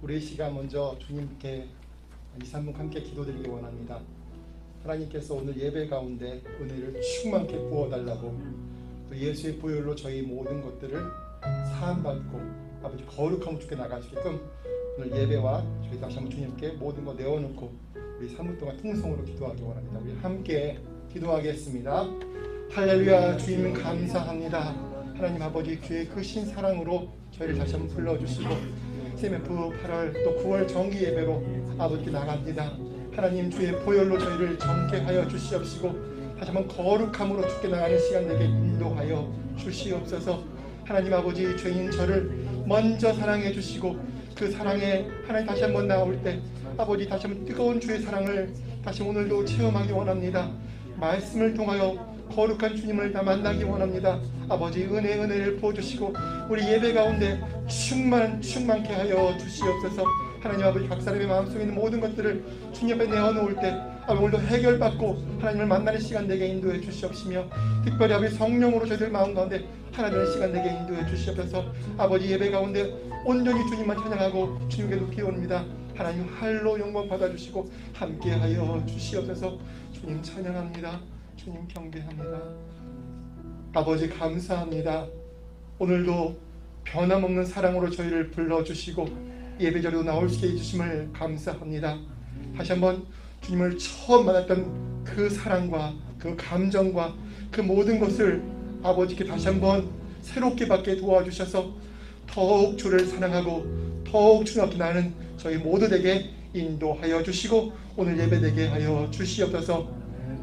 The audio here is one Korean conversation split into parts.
우리 이 시간 먼저 주님께 2, 3분 함께 기도드리기 원합니다. 하나님께서 오늘 예배 가운데 은혜를 충만케 부어달라고 또 예수의 보혈로 저희 모든 것들을 사함받고 아버지 거룩함을 주께 나갈 수 있게끔 오늘 예배와 저희 다시 한번 주님께 모든 거 내어놓고 우리 3분 동안 통성으로 기도하기 원합니다. 우리 함께 기도하겠습니다. 할렐루야. 주님 감사합니다. 하나님 아버지 주의 크신 사랑으로 저희를 다시 한번 불러주시고 CMF 8월 또 9월 정기 예배로 아버지께 나갑니다. 하나님 주의 보혈로 저희를 정케하여 주시옵시고 다시 한번 거룩함으로 주께 나가는 시간 내게 인도하여 주시옵소서. 하나님 아버지 죄인 저를 먼저 사랑해 주시고 그 사랑에 하나님 다시 한번 나올 때 아버지 다시 한번 뜨거운 주의 사랑을 다시 오늘도 체험하기 원합니다. 말씀을 통하여 거룩한 주님을 다 만나기 원합니다. 아버지 은혜를 부어주시고 우리 예배 가운데 충만케 하여 주시옵소서. 하나님 아버지 각 사람의 마음속에 있는 모든 것들을 주님 앞에 내어놓을 때 오늘도 해결받고 하나님을 만나는 시간 되게 인도해 주시옵시며 특별히 아버지 성령으로 저희들 마음 가운데 하나님의 시간 되게 인도해 주시옵소서. 아버지 예배 가운데 온전히 주님만 찬양하고 주님께 높이 옵니다. 하나님 할로 영광 받아주시고 함께하여 주시옵소서. 주님 찬양합니다. 주님 경배합니다. 아버지 감사합니다. 오늘도 변함없는 사랑으로 저희를 불러주시고 예배자리로 나올 수 있게 해주심을 감사합니다. 다시 한번 주님을 처음 만났던 그 사랑과 그 감정과 그 모든 것을 아버지께 다시 한번 새롭게 받게 도와주셔서 더욱 주를 사랑하고 더욱 주님 앞에 나는 저희 모두에게 인도하여 주시고 오늘 예배되게 하여 주시옵소서.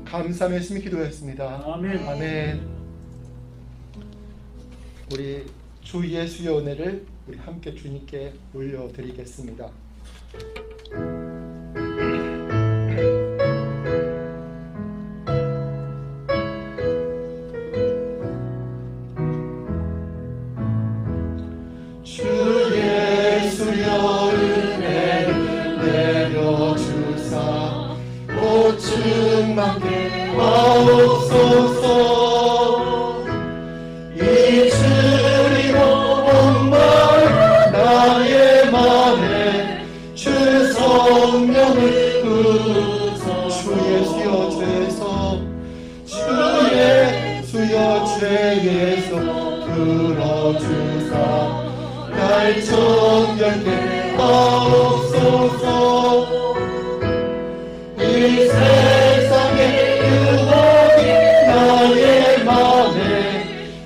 감사의 말씀을 기도했습니다. 아멘. 아멘. 우리 주 예수의 은혜를 우리 함께 주님께 올려드리겠습니다. 주 예수의 은혜를 내려주사 오 충만케 하옵소서. 이 주리로 온 마음 나의 맘에 주 성령을 부으사 주 예수여 죄에서 주 예수여 죄에서 풀어주사 날 정결케 하옵소서. 이 세상의 유혹이 나의 맘에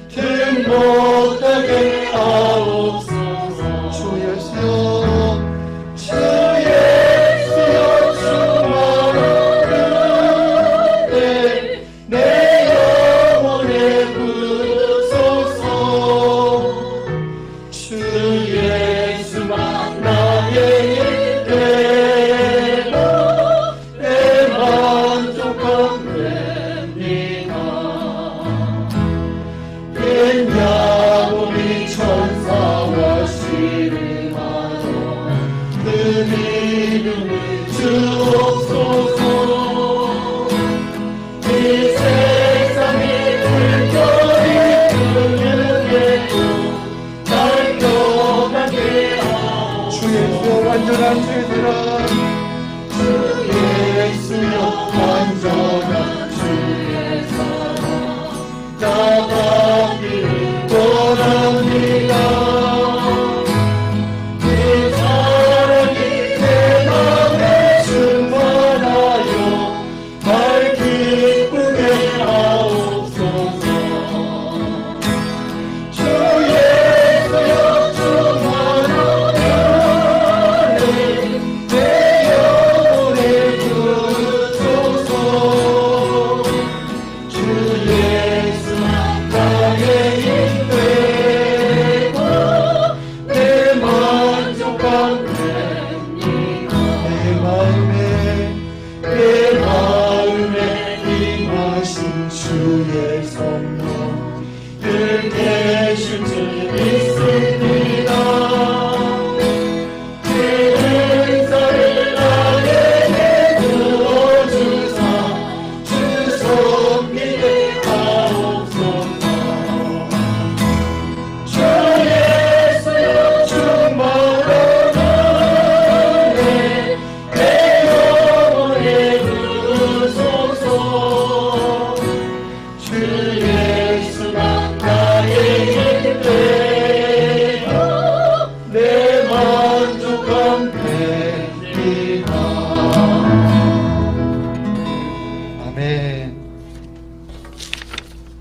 등록하게 하옵소서. 주 예수여 주 예수여 주만의 은혜 내 영혼에 부소서. 주 예수만 나의 완전한 주의들아 주 예수여 완전한 주의 사랑 나가기를 원합니다. 그 사랑이 내 맘에 충만하여 날 기쁘게 하옵소서. 주 예수여 주의 성령 늘 계실 줄 믿습니다. 그 은사를 나에게 부어주사 주 섬기게 하옵소서. 주 예수여 충만한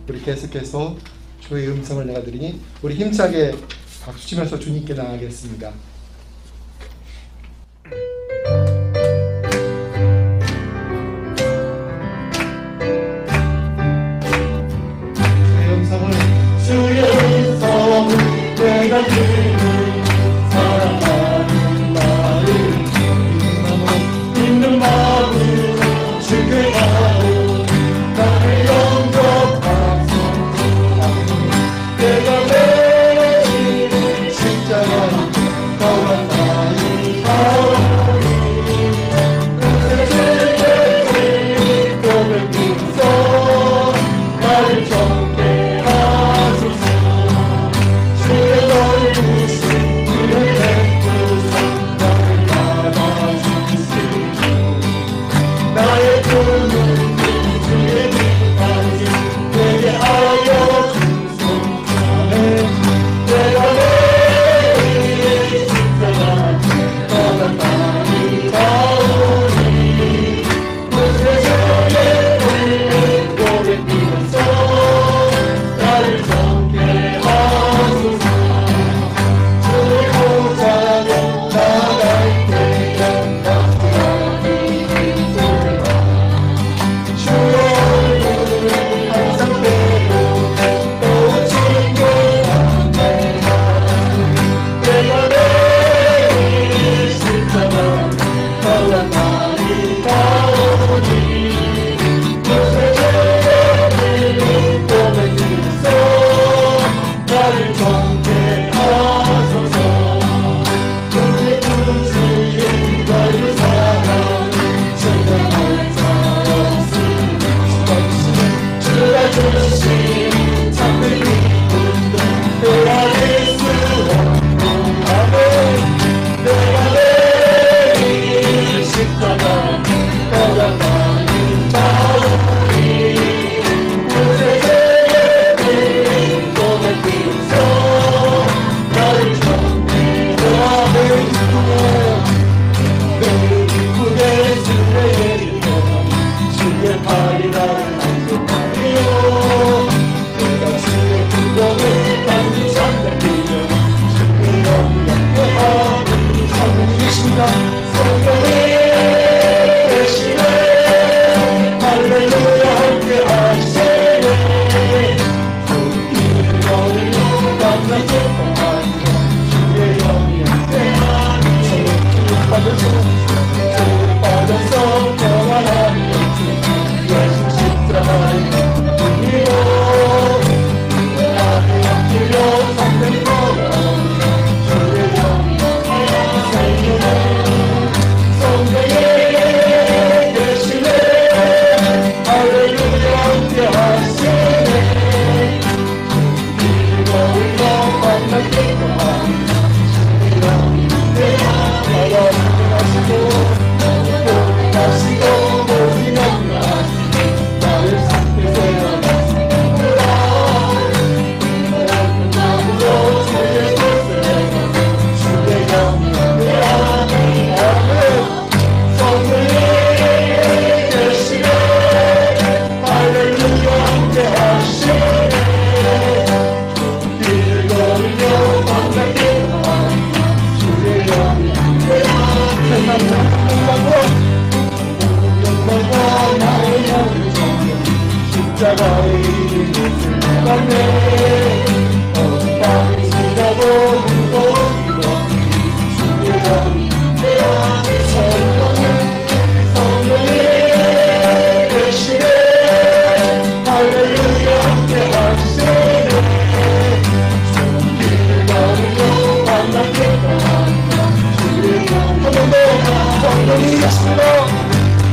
우리 계속해서 주의 음성을 내가 들으니 우리 힘차게 박수 치면서 주님께 나아가겠습니다. 주의 음성을 내가 듣는 사랑하는 나를 믿는 마음으로 주께 가오 나를 영접하소서 내가 매일 십자가에 떠난 나의 가오니 주의 고백하소서 나를 정죄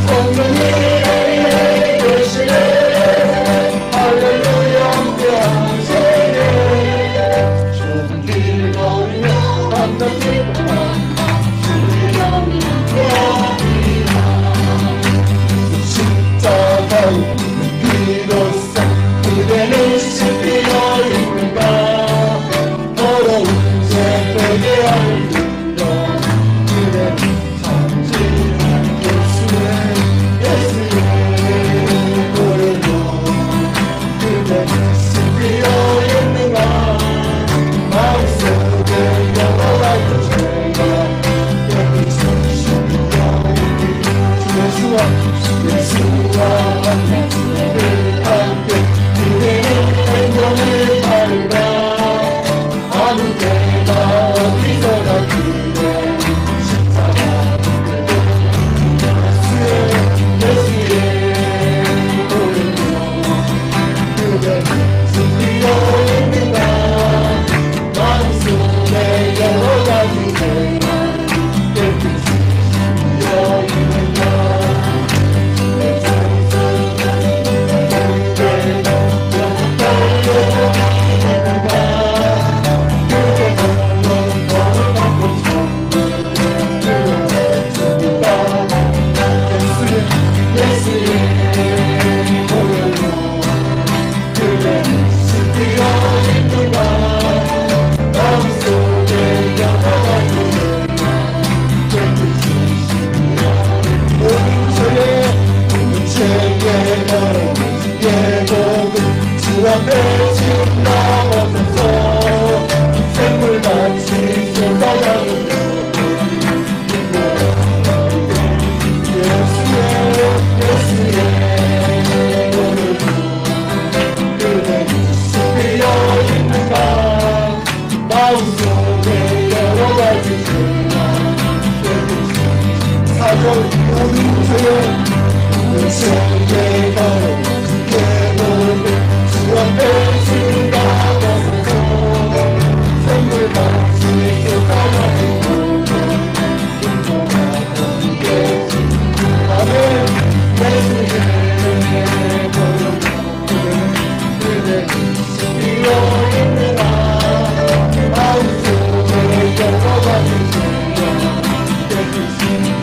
성령이 계시네 할렐루야 함께하세 앞에 지금 나와서 샘물같이 쏟아나오는 마음속에 여러 가지 사절 오른쪽 우측에 걸어 내 몸을 주 앞에 지나가서 선물같이 쏟아나오고 행복하던 예수 아멘 예수의 걸음 그대 비어있는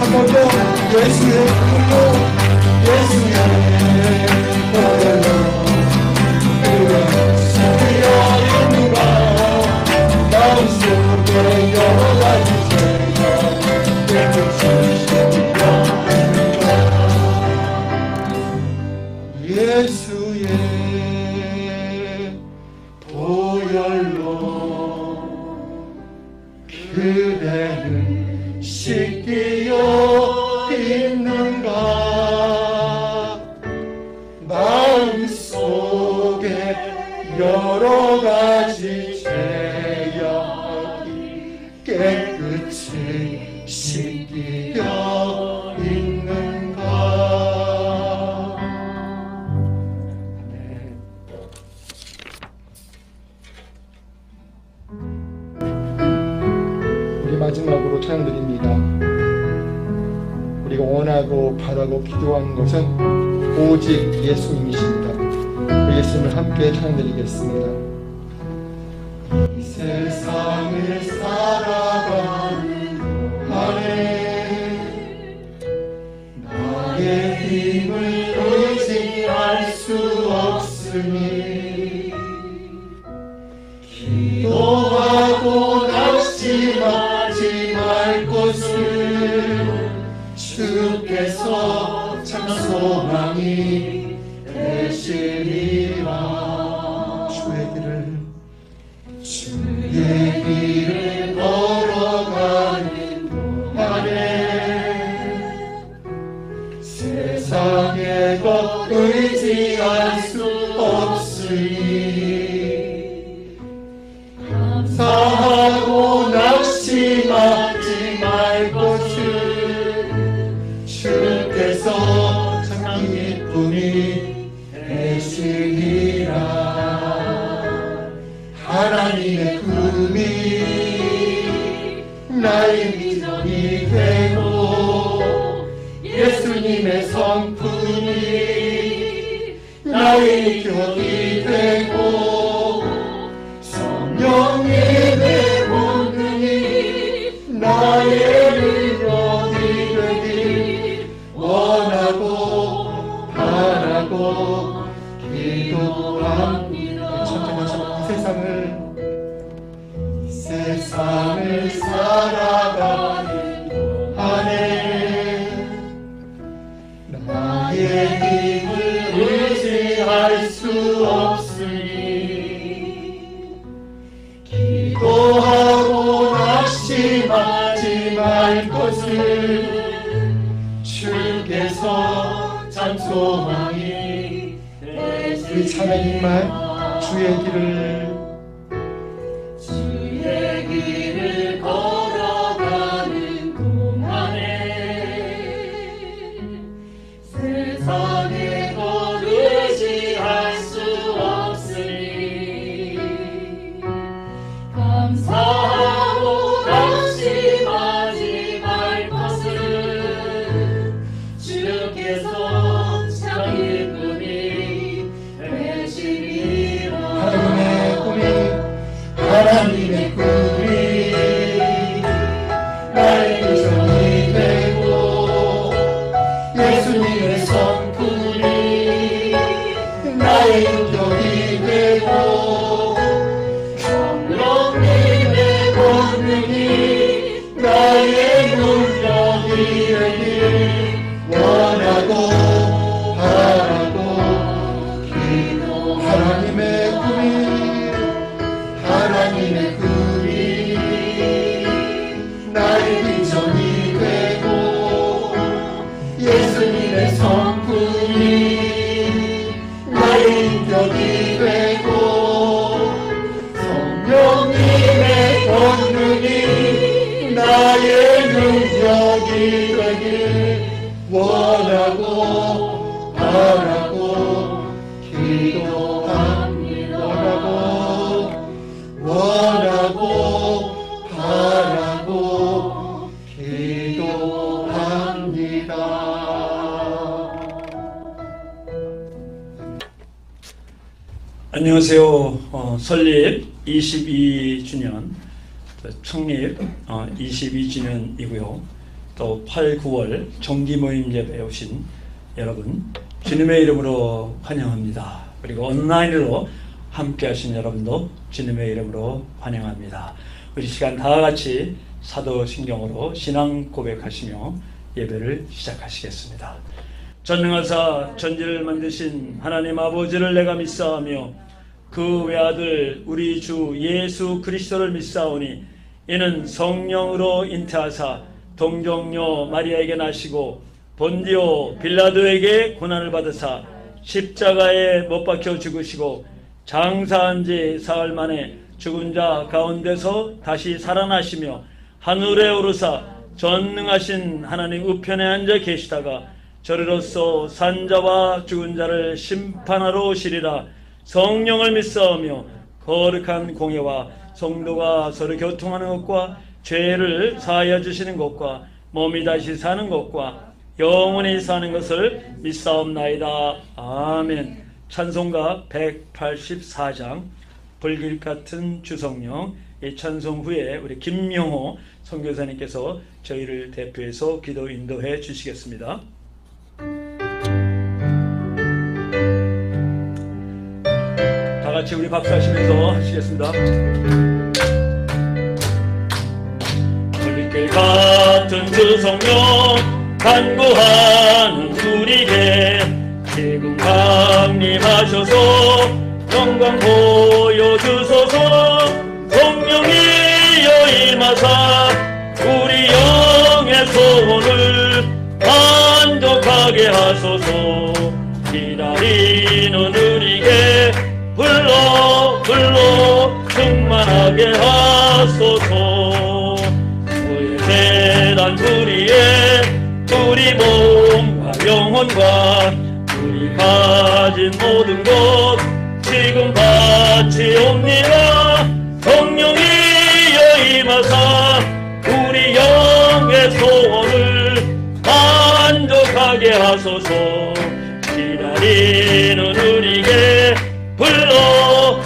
한 번 더 예수의 불로 예수의 보혈로 비어있는 것 마음속에 여러 가지 죄가 깨끗이 예수의 보혈로 그대는 씻기어 있는가 마음속에 여러 가지 죄악이 깨끗이 씻기어 있는가. 아멘. 마지막으로 찬양드립니다. 우리가 원하고 바라고 기도하는 것은 오직 예수님이십니다. 그 예수님을 함께 찬양드리겠습니다. 이 세상을 살아가는 동안에 나의 힘을 의지할 수 없으니 기도하고 낙심하지 말 것을 주께서 참 소망이 되시리라. 주의 길을 걸어가는 동안에 세상의 것 의지할 수 없으니 감사하고 낙심하지 말 것을 주께서 참 기쁨이 되시리라. 하나님의 꿈이 나의 비전이 되고 예수님의 성품이 나의 격이 되고 성령이 내 본능이 나의 능력이 되길 원하고 바라고 기도합니다. 이 세상을 살아가는 동안에 나의 힘을 의지할 수 없으니 기도하고 낙심하지 말 것을 주께서 참 소망이 되시리라. 우리 찬양인만 주의 길을 걸어가는 동안에 세상의 것 의지할 수 없으니 감사하고 낙심하지 말 것을 주께서 참 기쁨이 되시리라. 하나님의 꿈이 되길 원하고 바라고 기도합니다. 원하고 바라고 기도합니다. 안녕하세요. 설립 22주년, 창립 22주년이고요. 또 8, 9월 정기 모임 예배에 오신 여러분 주님의 이름으로 환영합니다. 그리고 온라인으로 함께 하신 여러분도 주님의 이름으로 환영합니다. 우리 시간 다 같이 사도신경으로 신앙 고백하시며 예배를 시작하시겠습니다. 전능하사 천지를 만드신 하나님 아버지를 내가 믿사오며 그 외아들 우리 주 예수 그리스도를 믿사오니 이는 성령으로 잉태하사 동정녀 마리아에게 나시고 본디오 빌라도에게 고난을 받으사 십자가에 못 박혀 죽으시고 장사한 지 사흘 만에 죽은 자 가운데서 다시 살아나시며 하늘에 오르사 전능하신 하나님 우편에 앉아 계시다가 저리로서 산자와 죽은 자를 심판하러 오시리라. 성령을 믿사오며 거룩한 공예와 성도가 서로 교통하는 것과 죄를 사하여 주시는 것과 몸이 다시 사는 것과 영원히 사는 것을 믿사옵나이다. 아멘. 찬송가 184장 불길 같은 주성령. 이 찬송 후에 우리 김명호 선교사님께서 저희를 대표해서 기도 인도해 주시겠습니다. 다 같이 우리 박수하시면서 하시겠습니다. 불길 같은 주성령 간구하는 우리에게 지금 강림하셔서 영광 보여주소서. 성령이여 임하사 우리 영의 소원을 만족하게 하소서. 기다리는 우리에게 불러 충만하게 하소서. 주의 대단 우리 몸과 영혼과 우리 가진 모든 것 지금 바치옵니다. 성령이여 임하사 우리 영의 소원을 만족하게 하소서. 기다리는 우리에게 불러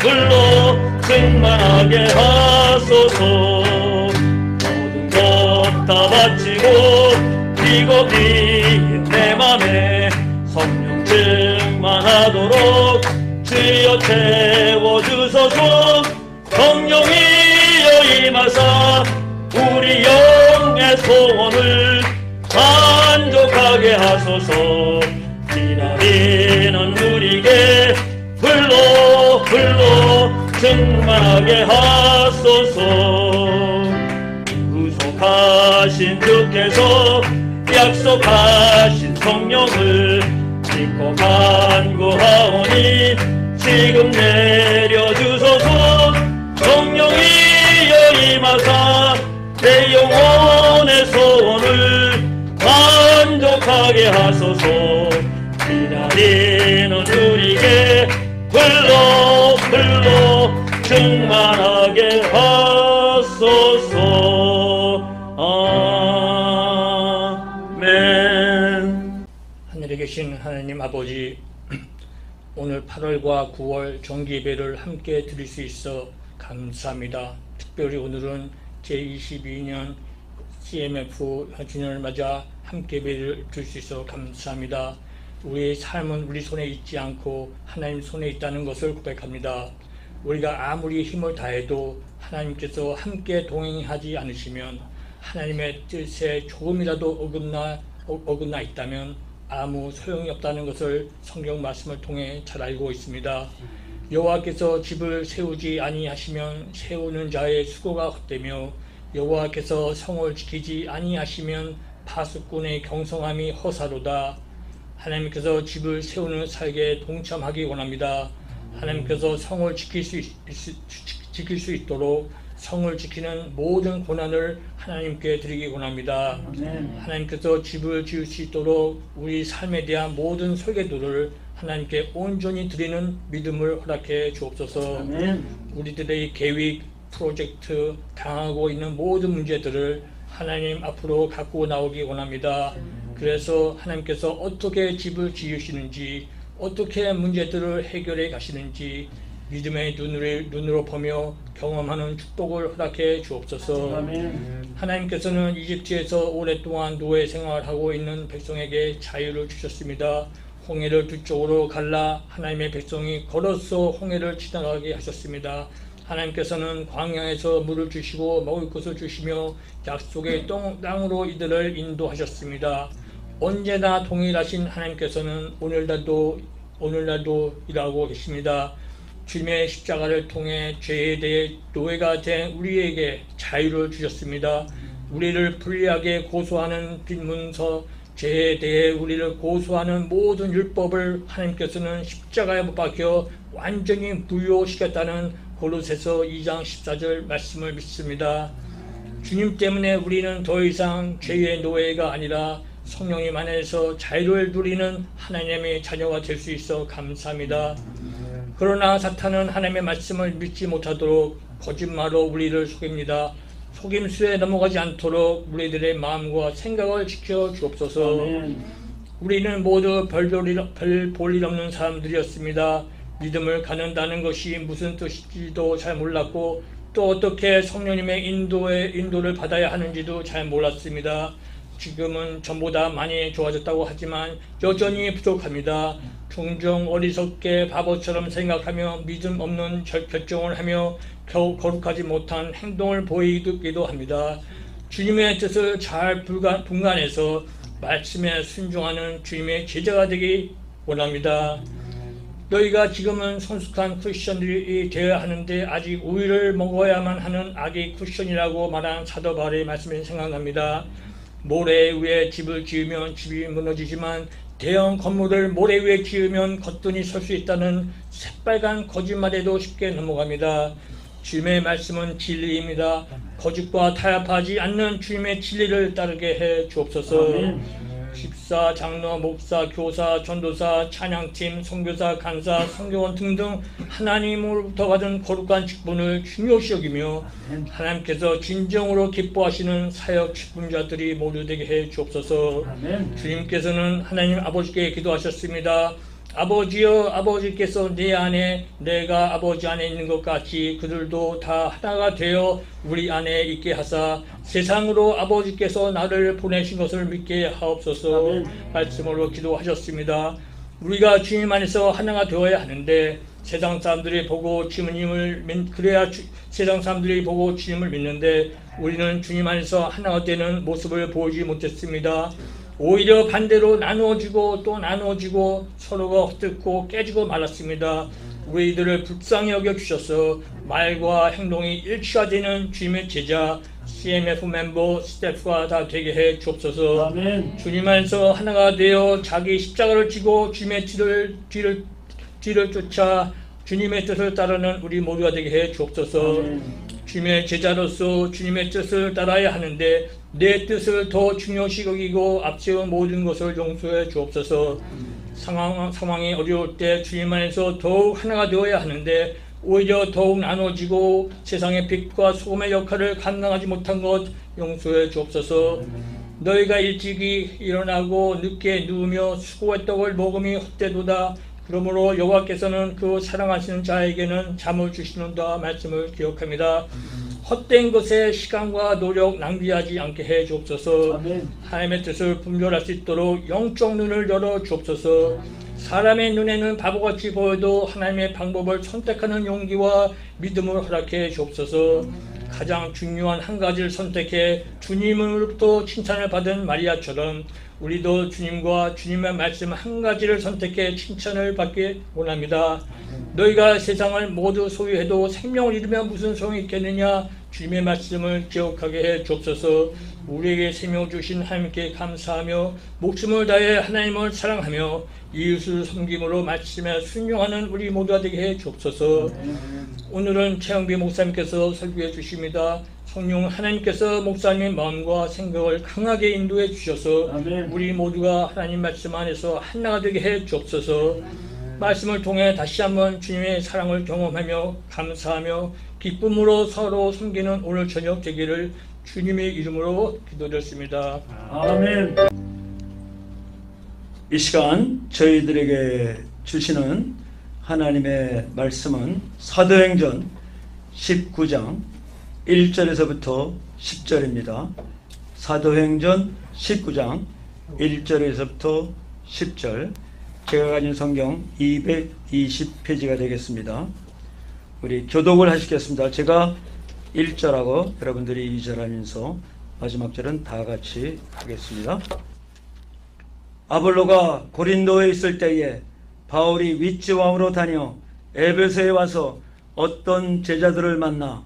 충만하게 하소서. 모든 것 다 바치고 비고빈 내 맘에 성령 충만하도록 주여 채워주소서. 성령이여 임하사 우리 영의 소원을 만족하게 하소서. 기다리는 우리에게 불러 충만하게 하소서. 구속하신 주께서 약속하신 성령을 믿고 간구하오니 지금 내려주소서. 성령이여 임하사 내 영혼의 소원을 만족하게 하소서. 기다리는 우리에게 불러 충만하게 하소서. 아멘. 하늘에 계신 하나님 아버지, 오늘 8월과 9월 정기예배를 함께 드릴 수 있어 감사합니다. 특별히 오늘은 제22년 CMF 주년을 맞아 함께 예배를 드릴 수 있어 감사합니다. 우리의 삶은 우리 손에 있지 않고 하나님 손에 있다는 것을 고백합니다. 우리가 아무리 힘을 다해도 하나님께서 함께 동행하지 않으시면, 하나님의 뜻에 조금이라도 어긋나 있다면 아무 소용이 없다는 것을 성경 말씀을 통해 잘 알고 있습니다. 여호와께서 집을 세우지 아니하시면 세우는 자의 수고가 헛되며, 여호와께서 성을 지키지 아니하시면 파수꾼의 경성함이 허사로다. 하나님께서 집을 세우는 사역에 동참하기 원합니다. 하나님께서 성을 지킬 수 있도록 성을 지키는 모든 고난을 하나님께 드리기 원합니다. 하나님께서 집을 지을 수 있도록 우리 삶에 대한 모든 설계도를 하나님께 온전히 드리는 믿음을 허락해 주옵소서. 우리들의 계획, 프로젝트, 당하고 있는 모든 문제들을 하나님 앞으로 갖고 나오기 원합니다. 그래서 하나님께서 어떻게 집을 지으시는지, 어떻게 문제들을 해결해 가시는지 믿음의 눈으로 보며 경험하는 축복을 허락해 주옵소서. 하나님께서는 이집트에서 오랫동안 노예 생활하고 있는 백성에게 자유를 주셨습니다. 홍해를 두 쪽으로 갈라 하나님의 백성이 걸어서 홍해를 지나가게 하셨습니다. 하나님께서는 광야에서 물을 주시고 먹을 것을 주시며 약속의 땅으로 이들을 인도하셨습니다. 언제나 동일하신 하나님께서는 오늘날도 일하고 계십니다. 주님의 십자가를 통해 죄에 대해 노예가 된 우리에게 자유를 주셨습니다. 우리를 불리하게 고소하는 빈문서, 죄에 대해 우리를 고소하는 모든 율법을 하나님께서는 십자가에 못 박혀 완전히 무효시켰다는 고로새서 2장 14절 말씀을 믿습니다. 주님 때문에 우리는 더 이상 죄의 노예가 아니라 성령님 안에서 자유를 누리는 하나님의 자녀가 될 수 있어 감사합니다. 그러나 사탄은 하나님의 말씀을 믿지 못하도록 거짓말로 우리를 속입니다. 속임수에 넘어가지 않도록 우리들의 마음과 생각을 지켜 주옵소서. 우리는 모두 별 볼 일 없는 사람들이었습니다. 믿음을 갖는다는 것이 무슨 뜻인지도 잘 몰랐고 또 어떻게 성령님의 인도를 받아야 하는지도 잘 몰랐습니다. 지금은 전보다 많이 좋아졌다고 하지만 여전히 부족합니다. 종종 어리석게 바보처럼 생각하며 믿음 없는 결정을 하며 겨우 거룩하지 못한 행동을 보이기도 합니다. 주님의 뜻을 잘 분간해서 말씀에 순종하는 주님의 제자가 되기 원합니다. 너희가 지금은 성숙한 크리스천들이 되어야 하는데 아직 우유를 먹어야만 하는 아기 크리스천이라고 말한 사도 바울의 말씀이 생각납니다. 모래 위에 집을 지으면 집이 무너지지만 대형 건물을 모래 위에 지으면 거뜬히 설 수 있다는 새빨간 거짓말에도 쉽게 넘어갑니다. 주님의 말씀은 진리입니다. 거짓과 타협하지 않는 주님의 진리를 따르게 해 주옵소서. 집사, 장로, 목사, 교사, 전도사, 찬양팀, 선교사, 간사, 성교원 등등 하나님으로부터 받은 거룩한 직분을 중요시 여기며 하나님께서 진정으로 기뻐하시는 사역 직분자들이 모두 되게 해 주옵소서. 주님께서는 하나님 아버지께 기도하셨습니다. 아버지여, 아버지께서 내 안에 내가 아버지 안에 있는 것 같이 그들도 다 하나가 되어 우리 안에 있게 하사 세상으로 아버지께서 나를 보내신 것을 믿게 하옵소서. 말씀으로 기도하셨습니다. 우리가 주님 안에서 하나가 되어야 하는데 세상 사람들이 보고 주님을 그래야 세상 사람들이 보고 주님을 믿는데 우리는 주님 안에서 하나가 되는 모습을 보이지 못했습니다. 오히려 반대로 나누어지고 또 나누어지고 서로가 헛듣고 깨지고 말았습니다. 우리들을 불쌍히 여겨주셔서 말과 행동이 일치화되는 주님의 제자 CMF 멤버 스태프가 다 되게 해 주옵소서. 아멘. 주님 안에서 하나가 되어 자기 십자가를 지고 주님의 뒤를 쫓아 주님의 뜻을 따르는 우리 모두가 되게 해 주옵소서. 아멘. 주님의 제자로서 주님의 뜻을 따라야 하는데 내 뜻을 더 중요시 여기고 앞세운 모든 것을 용서해 주옵소서. 상황이 어려울 때 주님 안에서 더욱 하나가 되어야 하는데 오히려 더욱 나눠지고 세상의 빛과 소금의 역할을 감당하지 못한 것 용서해 주옵소서. 너희가 일찍이 일어나고 늦게 누우며 수고의 떡을 먹음이 헛되도다. 그러므로 여호와께서는 그 사랑하시는 자에게는 잠을 주시는다 말씀을 기억합니다. 헛된 것에 시간과 노력 낭비하지 않게 해 주옵소서. 아멘. 하나님의 뜻을 분별할 수 있도록 영적 눈을 열어 주옵소서. 사람의 눈에는 바보같이 보여도 하나님의 방법을 선택하는 용기와 믿음을 허락해 주옵소서. 가장 중요한 한 가지를 선택해 주님으로부터 칭찬을 받은 마리아처럼 우리도 주님과 주님의 말씀 한 가지를 선택해 칭찬을 받기 원합니다. 너희가 세상을 모두 소유해도 생명을 잃으면 무슨 소용이 있겠느냐. 주님의 말씀을 기억하게 해 주옵소서. 우리에게 생명 주신 하나님께 감사하며 목숨을 다해 하나님을 사랑하며 이웃을 섬김으로 말씀에 순종하는 우리 모두가 되게 해 주옵소서. 오늘은 최영비 목사님께서 설교해 주십니다. 성령 하나님께서 목사님의 마음과 생각을 강하게 인도해 주셔서 우리 모두가 하나님 말씀 안에서 하나가 되게 해 주옵소서. 말씀을 통해 다시 한번 주님의 사랑을 경험하며 감사하며 기쁨으로 서로 섬기는 오늘 저녁 되기를 주님의 이름으로 기도드렸습니다. 아멘. 이 시간 저희들에게 주시는 하나님의 말씀은 사도행전 19장 1절에서부터 10절입니다. 사도행전 19장 1절에서부터 10절. 제가 가진 성경 220페이지가 되겠습니다. 우리 교독을 하시겠습니다. 제가 1절하고 여러분들이 2절 하면서 마지막 절은 다 같이 하겠습니다. 아볼로가 고린도에 있을 때에 바울이 윗지왕으로 다녀 에베소에 와서 어떤 제자들을 만나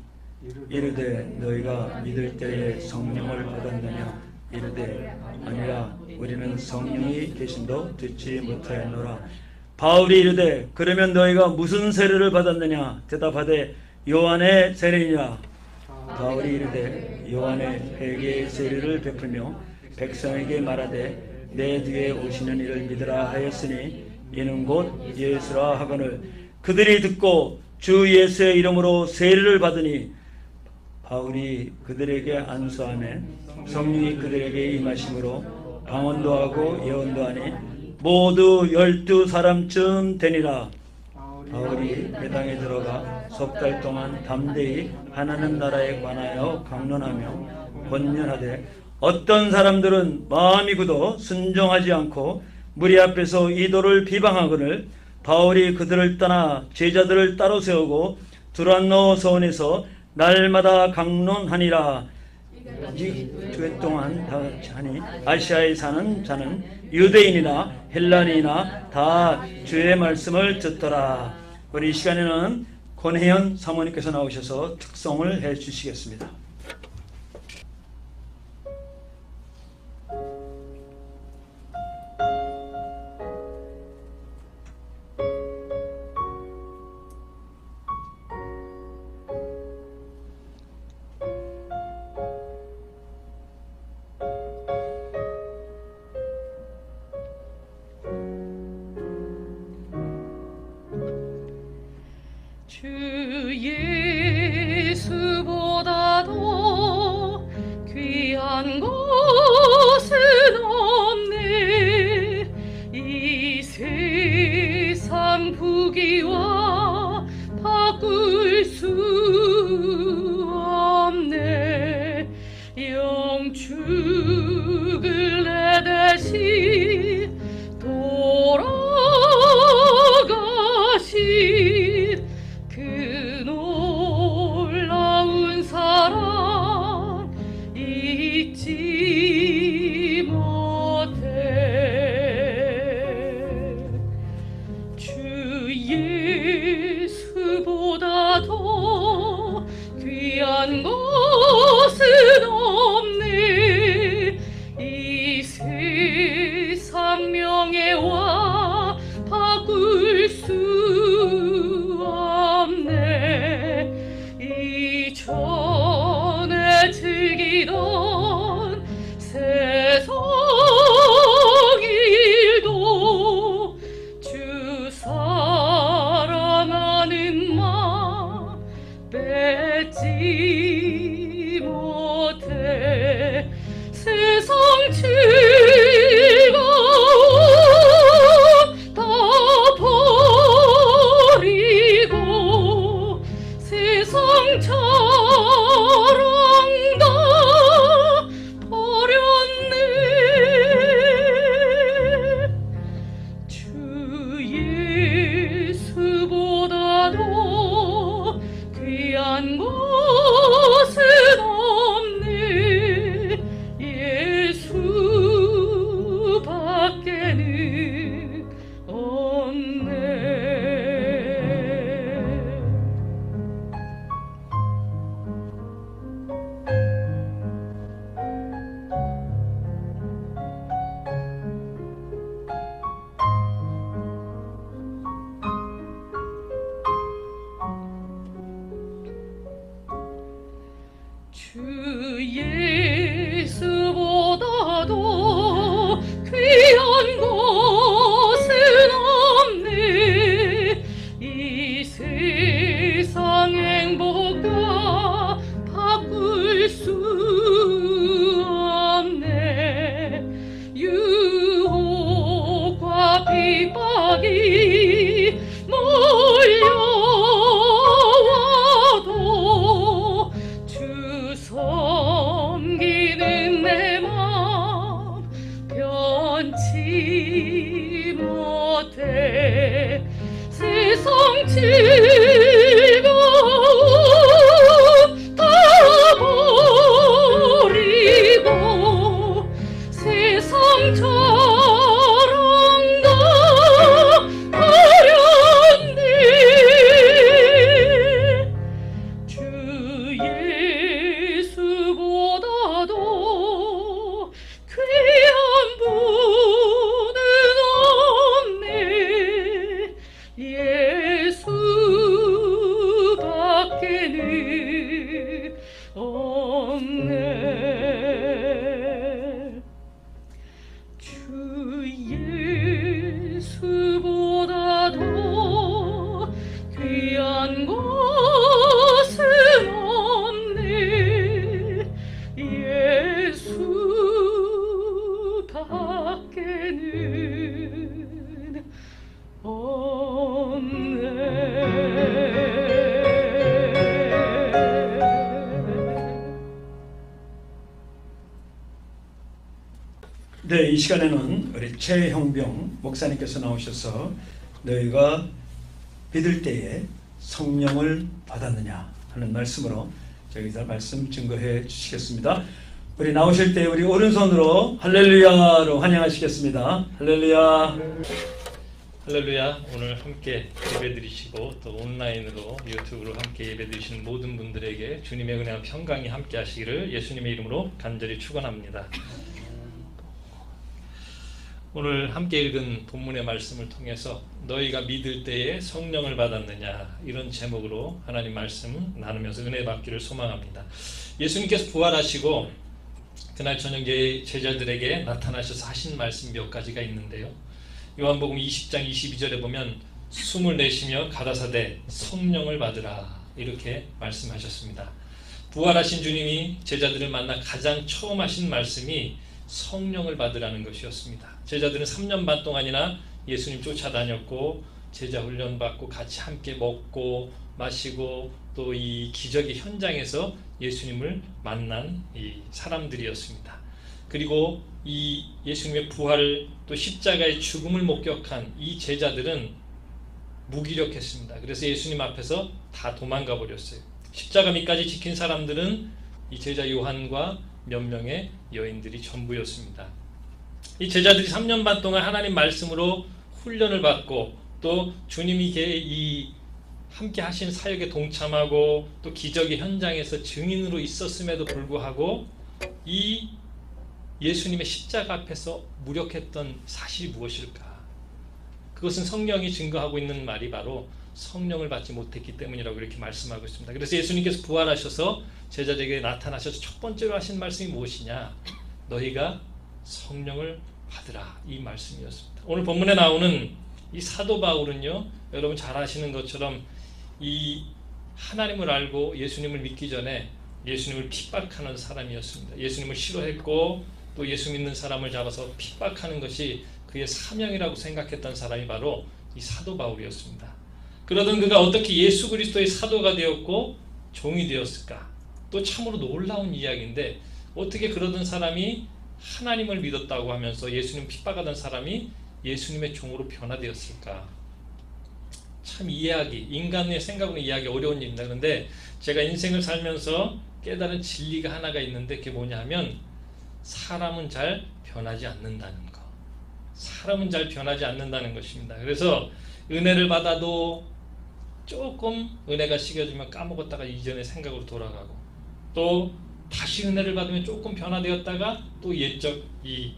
이르되 너희가 믿을 때에 성령을 받았느냐 이르되 아니라 우리는 성령이 계심도 듣지 못하였노라. 바울이 이르되 그러면 너희가 무슨 세례를 받았느냐 대답하되 요한의 세례니라. 바울이 이르되 요한의 회개의 세례를 베풀며 백성에게 말하되 내 뒤에 오시는 이를 믿으라 하였으니 이는 곧 예수라 하거늘 그들이 듣고 주 예수의 이름으로 세례를 받으니 바울이 그들에게 안수하매 성령이 그들에게 임하심으로 방언도 하고 예언도 하니 모두 12사람쯤 되니라. 바울이 회당에 들어가 석 달 동안 담대히 하나님 나라에 관하여 강론하며 권면하되 어떤 사람들은 마음이 굳어 순종하지 않고 무리 앞에서 이도를 비방하거늘 바울이 그들을 떠나 제자들을 따로 세우고 두란노 서원에서 날마다 강론하니라. 이 두 해 동안 다 같이 하니 아시아에 사는 자는 유대인이나 헬라인이나 다 주의 말씀을 듣더라. 우리 이 시간에는 권혜연 사모님께서 나오셔서 특송을 해 주시겠습니다. 주 예수보다도 귀한 것은 없네. 이 세상 부귀와 바꿀 수 없네. 영축을 내 대신 돌아가신 그 놀라운 사랑 잊지 못해. 주 예수보다도 귀한 것은 없네. 이 세상 명예와 바꿀 수 없네. 이전에 즐기던 세상 일도 주 사랑하는 마음 뺏지 못해. 세상 즐거움 다 버리고 세상 자랑 다 버렸네. 주 예수보다도 귀한 것은 없네. 예수 수 없네. 유혹과 핍박이 몰려와도 주 섬기는 내 맘 변치 못해. 세상 즐거움 다 버리고 세상 자랑도 버렸네. 주 예수보다도 귀한 분은 없네. 예수밖에는 없네. 주 예수보다도 귀한 것은 없네. 예수밖에는 네, 이 시간에는 우리 최형병 목사님께서 나오셔서 너희가 믿을 때에 성령을 받았느냐 하는 말씀으로 저기서 말씀 증거해 주시겠습니다. 우리 나오실 때 우리 오른손으로 할렐루야로 환영하시겠습니다. 할렐루야. 할렐루야. 오늘 함께 예배드리시고 또 온라인으로 유튜브로 함께 예배드리시는 모든 분들에게 주님의 은혜와 평강이 함께 하시기를 예수님의 이름으로 간절히 축원합니다. 오늘 함께 읽은 본문의 말씀을 통해서 너희가 믿을 때에 성령을 받았느냐 이런 제목으로 하나님 말씀 나누면서 은혜 받기를 소망합니다. 예수님께서 부활하시고 그날 저녁 제자들에게 나타나셔서 하신 말씀 몇 가지가 있는데요. 요한복음 20장 22절에 보면 숨을 내쉬며 가라사대 성령을 받으라 이렇게 말씀하셨습니다. 부활하신 주님이 제자들을 만나 가장 처음 하신 말씀이 성령을 받으라는 것이었습니다. 제자들은 3년 반 동안이나 예수님 쫓아다녔고 제자 훈련받고 같이 함께 먹고 마시고 또 이 기적의 현장에서 예수님을 만난 이 사람들이었습니다. 그리고 이 예수님의 부활을 또 십자가의 죽음을 목격한 이 제자들은 무기력했습니다. 그래서 예수님 앞에서 다 도망가 버렸어요. 십자가 밑까지 지킨 사람들은 이 제자 요한과 몇 명의 여인들이 전부였습니다. 이 제자들이 3년 반 동안 하나님 말씀으로 훈련을 받고 또 주님이 이 함께 하신 사역에 동참하고 또 기적의 현장에서 증인으로 있었음에도 불구하고 이 예수님의 십자가 앞에서 무력했던 사실이 무엇일까? 그것은 성령이 증거하고 있는 말이 바로 성령을 받지 못했기 때문이라고 이렇게 말씀하고 있습니다. 그래서 예수님께서 부활하셔서 제자들에게 나타나셔서 첫 번째로 하신 말씀이 무엇이냐? 너희가 성령을 받으라 이 말씀이었습니다. 오늘 본문에 나오는 이 사도 바울은요, 여러분 잘 아시는 것처럼 이 하나님을 알고 예수님을 믿기 전에 예수님을 핍박하는 사람이었습니다. 예수님을 싫어했고 또 예수 믿는 사람을 잡아서 핍박하는 것이 그의 사명이라고 생각했던 사람이 바로 이 사도 바울이었습니다. 그러던 그가 어떻게 예수 그리스도의 사도가 되었고 종이 되었을까? 또 참으로 놀라운 이야기인데 어떻게 그러던 사람이 하나님을 믿었다고 하면서 예수님 핍박하던 사람이 예수님의 종으로 변화되었을까? 참 이해하기, 인간의 생각으로 이해하기 어려운 일입니다. 그런데 제가 인생을 살면서 깨달은 진리가 하나가 있는데 그게 뭐냐 하면 사람은 잘 변하지 않는다는 거. 사람은 잘 변하지 않는다는 것입니다. 그래서 은혜를 받아도 조금 은혜가 식어지면 까먹었다가 이전의 생각으로 돌아가고 또 다시 은혜를 받으면 조금 변화되었다가 또 옛적 이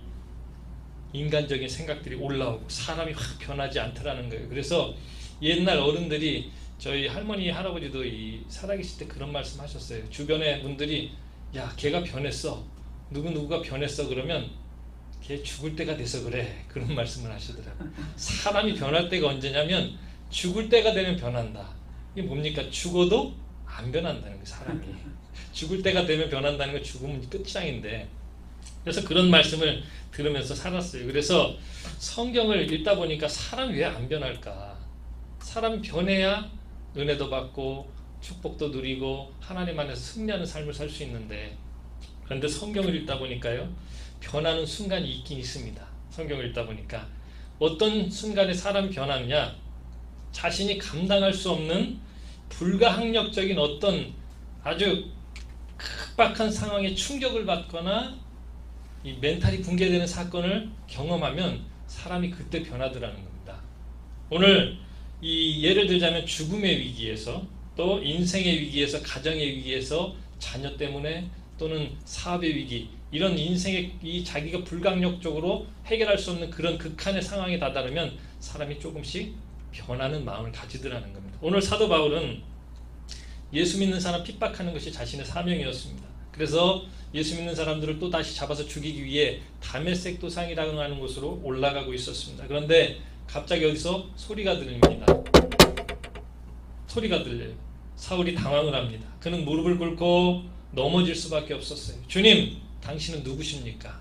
인간적인 생각들이 올라오고 사람이 확 변하지 않더라는 거예요. 그래서 옛날 어른들이 저희 할머니 할아버지도 이 살아계실 때 그런 말씀 하셨어요. 주변의 분들이 야 걔가 변했어, 누구누구가 변했어 그러면 걔 죽을 때가 돼서 그래, 그런 말씀을 하시더라고요. 사람이 변할 때가 언제냐면 죽을 때가 되면 변한다. 이게 뭡니까? 죽어도 안 변한다는 거 사람이. 죽을 때가 되면 변한다는 건 죽음은 끝장인데, 그래서 그런 말씀을 들으면서 살았어요. 그래서 성경을 읽다 보니까 사람이 왜 안 변할까? 사람이 변해야 은혜도 받고 축복도 누리고 하나님 안에서 승리하는 삶을 살 수 있는데, 그런데 성경을 읽다 보니까요, 변하는 순간이 있긴 있습니다. 성경을 읽다 보니까 어떤 순간에 사람이 변하느냐, 자신이 감당할 수 없는 불가항력적인 어떤 아주 급박한 상황에 충격을 받거나 이 멘탈이 붕괴되는 사건을 경험하면 사람이 그때 변하더라는 겁니다. 오늘 이 예를 들자면 죽음의 위기에서, 또 인생의 위기에서, 가정의 위기에서, 자녀 때문에, 또는 사업의 위기, 이런 인생의 이 자기가 불가항력적으로 해결할 수 없는 그런 극한의 상황에 다다르면 사람이 조금씩 변하는 마음을 가지더라는 겁니다. 오늘 사도 바울은 예수 믿는 사람 핍박하는 것이 자신의 사명이었습니다. 그래서 예수 믿는 사람들을 또 다시 잡아서 죽이기 위해 다메섹 도상이라고 하는 곳으로 올라가고 있었습니다. 그런데 갑자기 여기서 소리가 들립니다. 소리가 들려요. 사울이 당황을 합니다. 그는 무릎을 꿇고 넘어질 수밖에 없었어요. 주님, 당신은 누구십니까?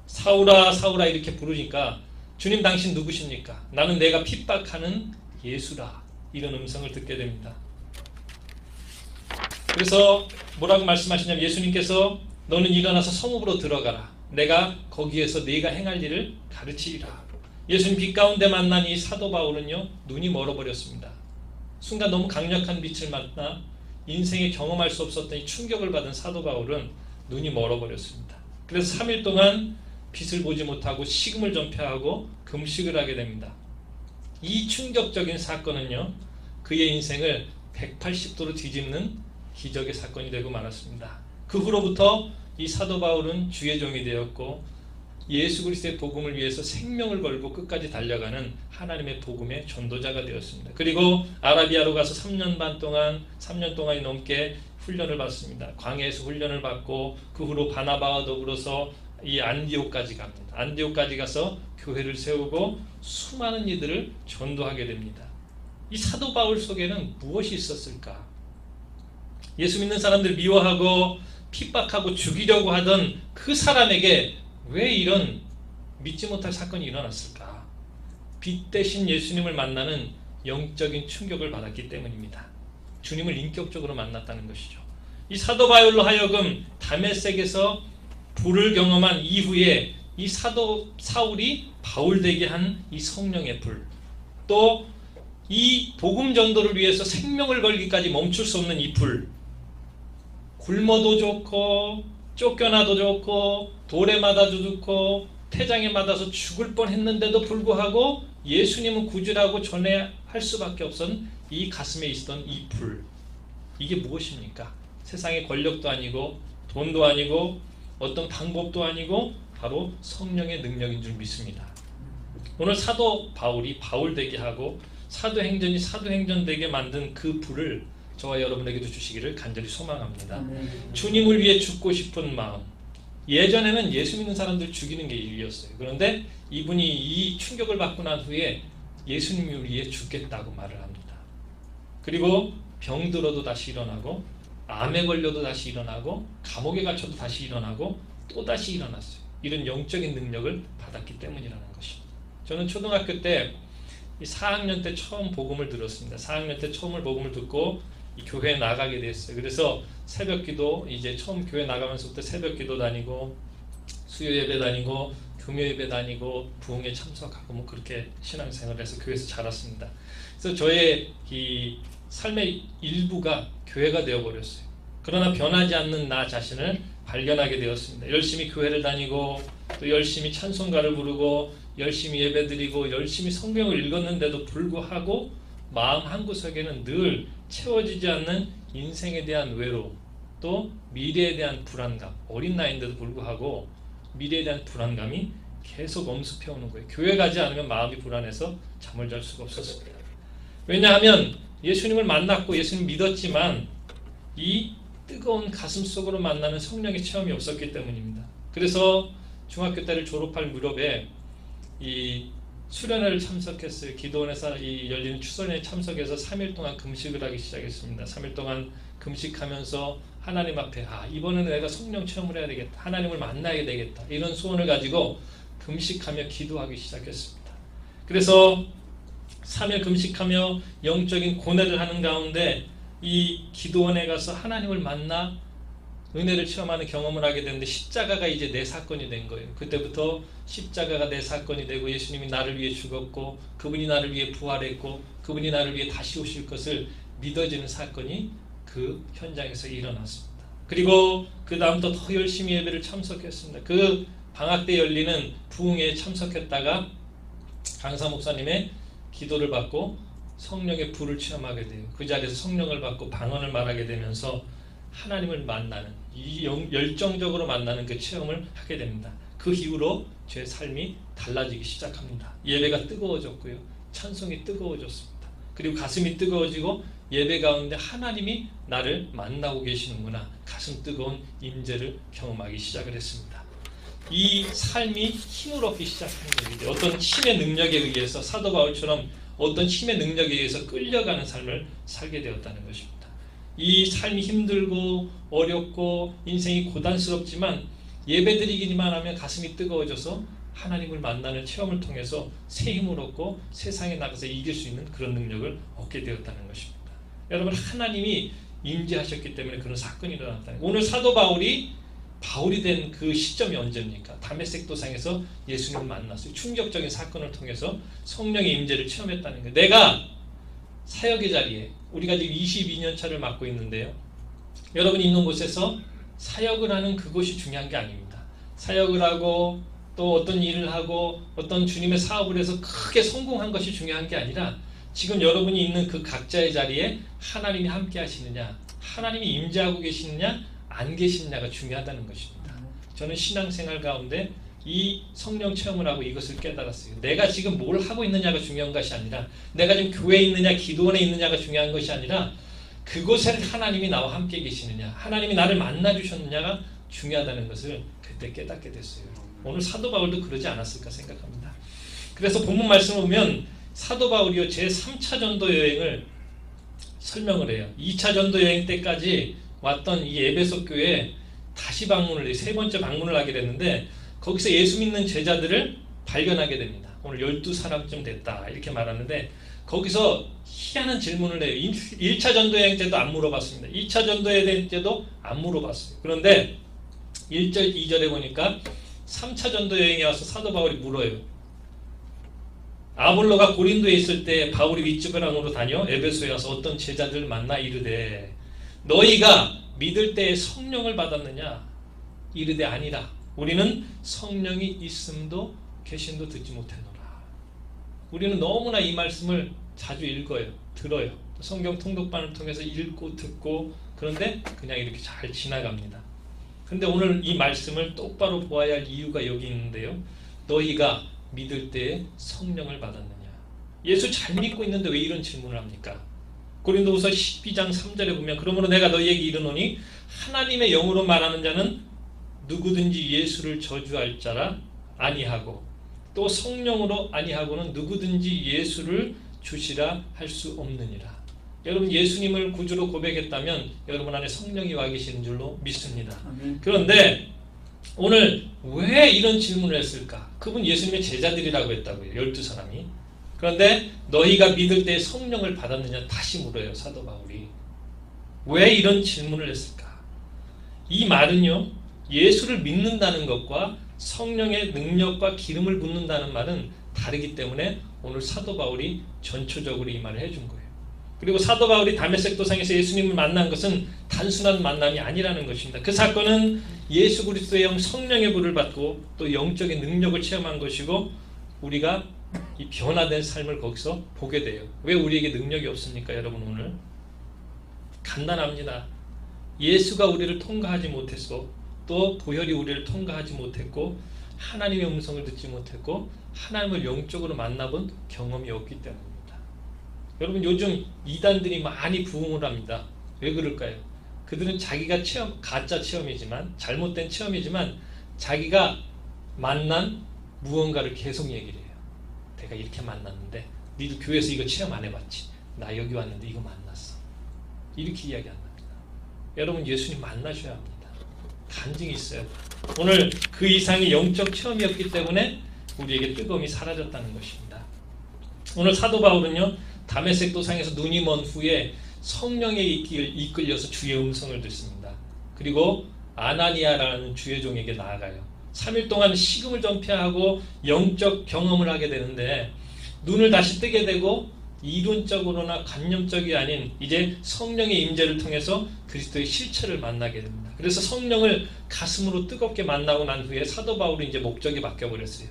사울아, 사울아 이렇게 부르니까, 주님 당신 누구십니까? 나는 내가 핍박하는 예수라, 이런 음성을 듣게 됩니다. 그래서 뭐라고 말씀하시냐면, 예수님께서 너는 일어나서 성읍으로 들어가라. 내가 거기에서 네가 행할 일을 가르치리라. 예수님 빛 가운데 만난 이 사도 바울은요, 눈이 멀어버렸습니다. 순간 너무 강력한 빛을 만나 인생에 경험할 수 없었던 이 충격을 받은 사도 바울은 눈이 멀어버렸습니다. 그래서 3일 동안 빛을 보지 못하고 식음을 전폐하고 금식을 하게 됩니다. 이 충격적인 사건은요, 그의 인생을 180도로 뒤집는 기적의 사건이 되고 말았습니다. 그 후로부터 이 사도 바울은 주의 종이 되었고, 예수 그리스도의 복음을 위해서 생명을 걸고 끝까지 달려가는 하나님의 복음의 전도자가 되었습니다. 그리고 아라비아로 가서 3년 동안이 넘게 훈련을 받습니다. 광야에서 훈련을 받고 그 후로 바나바와 더불어서 이 안디옥까지 갑니다. 안디옥까지 가서 교회를 세우고 수많은 이들을 전도하게 됩니다. 이 사도 바울 속에는 무엇이 있었을까? 예수 믿는 사람들 미워하고 핍박하고 죽이려고 하던 그 사람에게 왜 이런 믿지 못할 사건이 일어났을까? 빛 대신 예수님을 만나는 영적인 충격을 받았기 때문입니다. 주님을 인격적으로 만났다는 것이죠. 이 사도 바울로 하여금 다메섹에서 불을 경험한 이후에 이 사도 사울이 바울 되게 한 이 성령의 불, 또 이 복음 전도를 위해서 생명을 걸기까지 멈출 수 없는 이 불, 굶어도 좋고 쫓겨나도 좋고 돌에 맞아도 좋고 태장에 맞아서 죽을 뻔했는데도 불구하고 예수님은 구주라고 전해할 수밖에 없었던 이 가슴에 있었던 이 불, 이게 무엇입니까? 세상의 권력도 아니고 돈도 아니고 어떤 방법도 아니고 바로 성령의 능력인 줄 믿습니다. 오늘 사도 바울이 바울 되게 하고 사도행전이 사도행전 되게 만든 그 불을 저와 여러분에게도 주시기를 간절히 소망합니다. 주님을 위해 죽고 싶은 마음. 예전에는 예수 믿는 사람들 죽이는 게 일이었어요. 그런데 이분이 이 충격을 받고 난 후에 예수님을 위해 죽겠다고 말을 합니다. 그리고 병들어도 다시 일어나고, 암에 걸려도 다시 일어나고, 감옥에 갇혀도 다시 일어나고, 또 다시 일어났어요. 이런 영적인 능력을 받았기 때문이라는 것입니다. 저는 초등학교 때 4학년 때 처음 복음을 들었습니다. 4학년 때 처음 복음을 듣고 이 교회에 나가게 됐어요. 그래서 새벽기도, 이제 처음 교회 나가면서부터 새벽기도 다니고 수요 예배 다니고 금요 예배 다니고 부흥에 참석하고 뭐 그렇게 신앙생활을 해서 교회에서 자랐습니다. 그래서 저의 이 삶의 일부가 교회가 되어버렸어요. 그러나 변하지 않는 나 자신을 발견하게 되었습니다. 열심히 교회를 다니고 또 열심히 찬송가를 부르고 열심히 예배드리고 열심히 성경을 읽었는데도 불구하고 마음 한구석에는 늘 채워지지 않는 인생에 대한 외로움, 또 미래에 대한 불안감, 어린 나이인데도 불구하고 미래에 대한 불안감이 계속 엄습해오는 거예요. 교회 가지 않으면 마음이 불안해서 잠을 잘 수가 없었습니다. 왜냐하면 예수님을 만났고 예수님 믿었지만 이 뜨거운 가슴 속으로 만나는 성령의 체험이 없었기 때문입니다. 그래서 중학교 때를 졸업할 무렵에 이 수련회를 참석했어요. 기도원에서 이 열리는 추수련회에 참석해서 3일 동안 금식을 하기 시작했습니다. 3일 동안 금식하면서 하나님 앞에 이번에는 내가 성령 체험을 해야 되겠다. 하나님을 만나야 되겠다. 이런 소원을 가지고 금식하며 기도하기 시작했습니다. 그래서 3일 금식하며 영적인 고뇌를 하는 가운데 이 기도원에 가서 하나님을 만나 은혜를 체험하는 경험을 하게 되는데 십자가가 이제 내 사건이 된 거예요. 그때부터 십자가가 내 사건이 되고 예수님이 나를 위해 죽었고 그분이 나를 위해 부활했고 그분이 나를 위해 다시 오실 것을 믿어지는 사건이 그 현장에서 일어났습니다. 그리고 그 다음부터 더 열심히 예배를 참석했습니다. 그 방학 때 열리는 부흥회에 참석했다가 강사 목사님의 기도를 받고 성령의 불을 체험하게 돼요. 그 자리에서 성령을 받고 방언을 말하게 되면서 하나님을 만나는 이 열정적으로 만나는 그 체험을 하게 됩니다. 그 이후로 제 삶이 달라지기 시작합니다. 예배가 뜨거워졌고요. 찬송이 뜨거워졌습니다. 그리고 가슴이 뜨거워지고 예배 가운데 하나님이 나를 만나고 계시는구나. 가슴 뜨거운 임재를 경험하기 시작을 했습니다. 이 삶이 힘을 얻기 시작한 얘기죠. 어떤 힘의 능력에 의해서 사도 바울처럼 어떤 힘의 능력에 의해서 끌려가는 삶을 살게 되었다는 것입니다. 이 삶이 힘들고 어렵고 인생이 고단스럽지만 예배드리기만 하면 가슴이 뜨거워져서 하나님을 만나는 체험을 통해서 새 힘을 얻고 세상에 나가서 이길 수 있는 그런 능력을 얻게 되었다는 것입니다. 여러분, 하나님이 임재하셨기 때문에 그런 사건이 일어났다는 거예요. 오늘 사도 바울이 된 그 시점이 언제입니까? 다메섹 도상에서 예수님을 만났어요. 충격적인 사건을 통해서 성령의 임재를 체험했다는 거예요. 내가 사역의 자리에 우리가 지금 22년 차를 맡고 있는데요. 여러분이 있는 곳에서 사역을 하는 그것이 중요한 게 아닙니다. 사역을 하고 또 어떤 일을 하고 어떤 주님의 사업을 해서 크게 성공한 것이 중요한 게 아니라 지금 여러분이 있는 그 각자의 자리에 하나님이 함께 하시느냐, 하나님이 임재하고 계시느냐 안 계시느냐가 중요하다는 것입니다. 저는 신앙생활 가운데 이 성령 체험을 하고 이것을 깨달았어요. 내가 지금 뭘 하고 있느냐가 중요한 것이 아니라 내가 지금 교회에 있느냐 기도원에 있느냐가 중요한 것이 아니라 그곳에 하나님이 나와 함께 계시느냐, 하나님이 나를 만나주셨느냐가 중요하다는 것을 그때 깨닫게 됐어요. 오늘 사도 바울도 그러지 않았을까 생각합니다. 그래서 본문 말씀을 보면 사도 바울이요 제3차 전도 여행을 설명을 해요. 2차 전도 여행 때까지 왔던 이 에베소 교회에 다시 방문을 해요. 세 번째 방문을 하게 됐는데 거기서 예수 믿는 제자들을 발견하게 됩니다. 오늘 12사람쯤 됐다 이렇게 말하는데 거기서 희한한 질문을 해요. 1차 전도 여행 때도 안 물어봤습니다. 2차 전도 여행 때도 안 물어봤어요. 그런데 1절 2절에 보니까 3차 전도 여행에 와서 사도 바울이 물어요. 아볼로가 고린도에 있을 때 바울이 윗주변으로 다녀 에베소에 와서 어떤 제자들을 만나 이르되 너희가 믿을 때에 성령을 받았느냐? 이르되 아니라 우리는 성령이 있음도 계심도 듣지 못했노라. 우리는 너무나 이 말씀을 자주 읽어요. 들어요. 성경 통독반을 통해서 읽고 듣고 그런데 그냥 이렇게 잘 지나갑니다. 근데 오늘 이 말씀을 똑바로 보아야 할 이유가 여기 있는데요. 너희가 믿을 때에 성령을 받았느냐? 예수 잘 믿고 있는데 왜 이런 질문을 합니까? 고린도후서 12장 3절에 보면 그러므로 내가 너희에게 이르노니 하나님의 영으로 말하는 자는 누구든지 예수를 저주할 자라 아니하고 또 성령으로 아니하고는 누구든지 예수를 주시라 할 수 없느니라. 여러분 예수님을 구주로 고백했다면 여러분 안에 성령이 와 계시는 줄로 믿습니다. 그런데 오늘 왜 이런 질문을 했을까? 그분 예수님의 제자들이라고 했다고요. 12사람이. 그런데 너희가 믿을 때 성령을 받았느냐 다시 물어요. 사도 바울이. 왜 이런 질문을 했을까? 이 말은요. 예수를 믿는다는 것과 성령의 능력과 기름을 붓는다는 말은 다르기 때문에 오늘 사도 바울이 전초적으로 이 말을 해준 거예요. 그리고 사도 바울이 다메섹 도상에서 예수님을 만난 것은 단순한 만남이 아니라는 것입니다. 그 사건은 예수 그리스도의 영 성령의 불을 받고 또 영적인 능력을 체험한 것이고 우리가 이 변화된 삶을 거기서 보게 돼요. 왜 우리에게 능력이 없습니까? 여러분 오늘 간단합니다. 예수가 우리를 통과하지 못했고 또 보혈이 우리를 통과하지 못했고 하나님의 음성을 듣지 못했고 하나님을 영적으로 만나본 경험이 없기 때문입니다. 여러분 요즘 이단들이 많이 부흥을 합니다. 왜 그럴까요? 그들은 자기가 가짜 체험이지만 잘못된 체험이지만 자기가 만난 무언가를 계속 얘기를 해요. 내가 이렇게 만났는데 니도 교회에서 이거 체험 안 해봤지? 나 여기 왔는데 이거 만났어. 이렇게 이야기한답니다. 여러분 예수님 만나셔야 합니다. 간증이 있어야 돼요. 오늘 그 이상의 영적 체험이었기 때문에 우리에게 뜨거움이 사라졌다는 것입니다. 오늘 사도 바울은요 다메섹 도상에서 눈이 먼 후에 성령의 이끌려서 주의 음성을 듣습니다. 그리고 아나니아라는 주의 종에게 나아가요. 3일 동안 식음을 전폐하고 영적 경험을 하게 되는데 눈을 다시 뜨게 되고 이론적으로나 관념적이 아닌 이제 성령의 임재를 통해서 그리스도의 실체를 만나게 됩니다. 그래서 성령을 가슴으로 뜨겁게 만나고 난 후에 사도 바울이 이제 목적이 바뀌어버렸어요.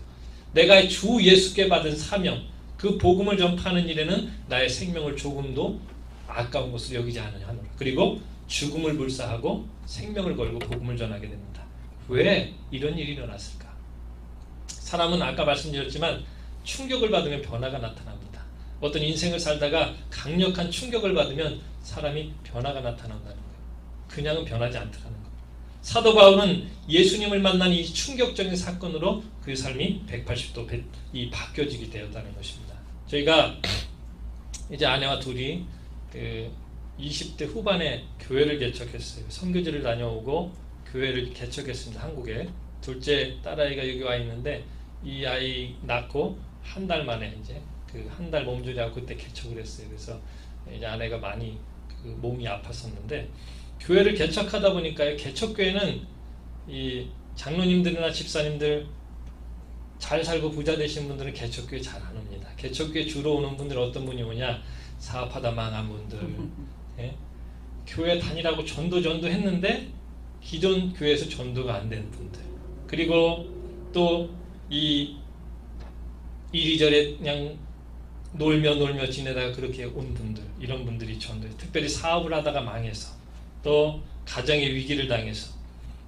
내가 주 예수께 받은 사명, 그 복음을 전파하는 일에는 나의 생명을 조금도 아까운 것으로 여기지 않으노라. 그리고 죽음을 불사하고 생명을 걸고 복음을 전하게 됩니다. 왜 이런 일이 일어났을까? 사람은 아까 말씀드렸지만 충격을 받으면 변화가 나타납니다. 어떤 인생을 살다가 강력한 충격을 받으면 사람이 변화가 나타난다는 거예요. 그냥은 변하지 않더라는 거예요. 사도 바울은 예수님을 만난 이 충격적인 사건으로 그 삶이 180도 바뀌어지게 되었다는 것입니다. 저희가 이제 아내와 둘이 20대 후반에 교회를 개척했어요. 선교지를 다녀오고 교회를 개척했습니다. 한국에. 둘째 딸아이가 여기 와 있는데 이 아이 낳고 한 달 만에 이제 그 한 달 몸조리하고 그때 개척을 했어요. 그래서 이제 아내가 많이 그 몸이 아팠었는데 교회를 개척하다 보니까 개척교회는 이 장로님들이나 집사님들 잘 살고 부자 되신 분들은 개척교회 잘 안 옵니다. 개척교회 주로 오는 분들은 어떤 분이 오냐? 사업하다 망한 분들, 예? 교회 다니라고 전도 했는데 기존 교회에서 전도가 안 되는 분들, 그리고 또 이 이리저리 그냥 놀며 지내다가 그렇게 온 분들, 이런 분들이 전도해. 특별히 사업을 하다가 망해서, 또 가정의 위기를 당해서,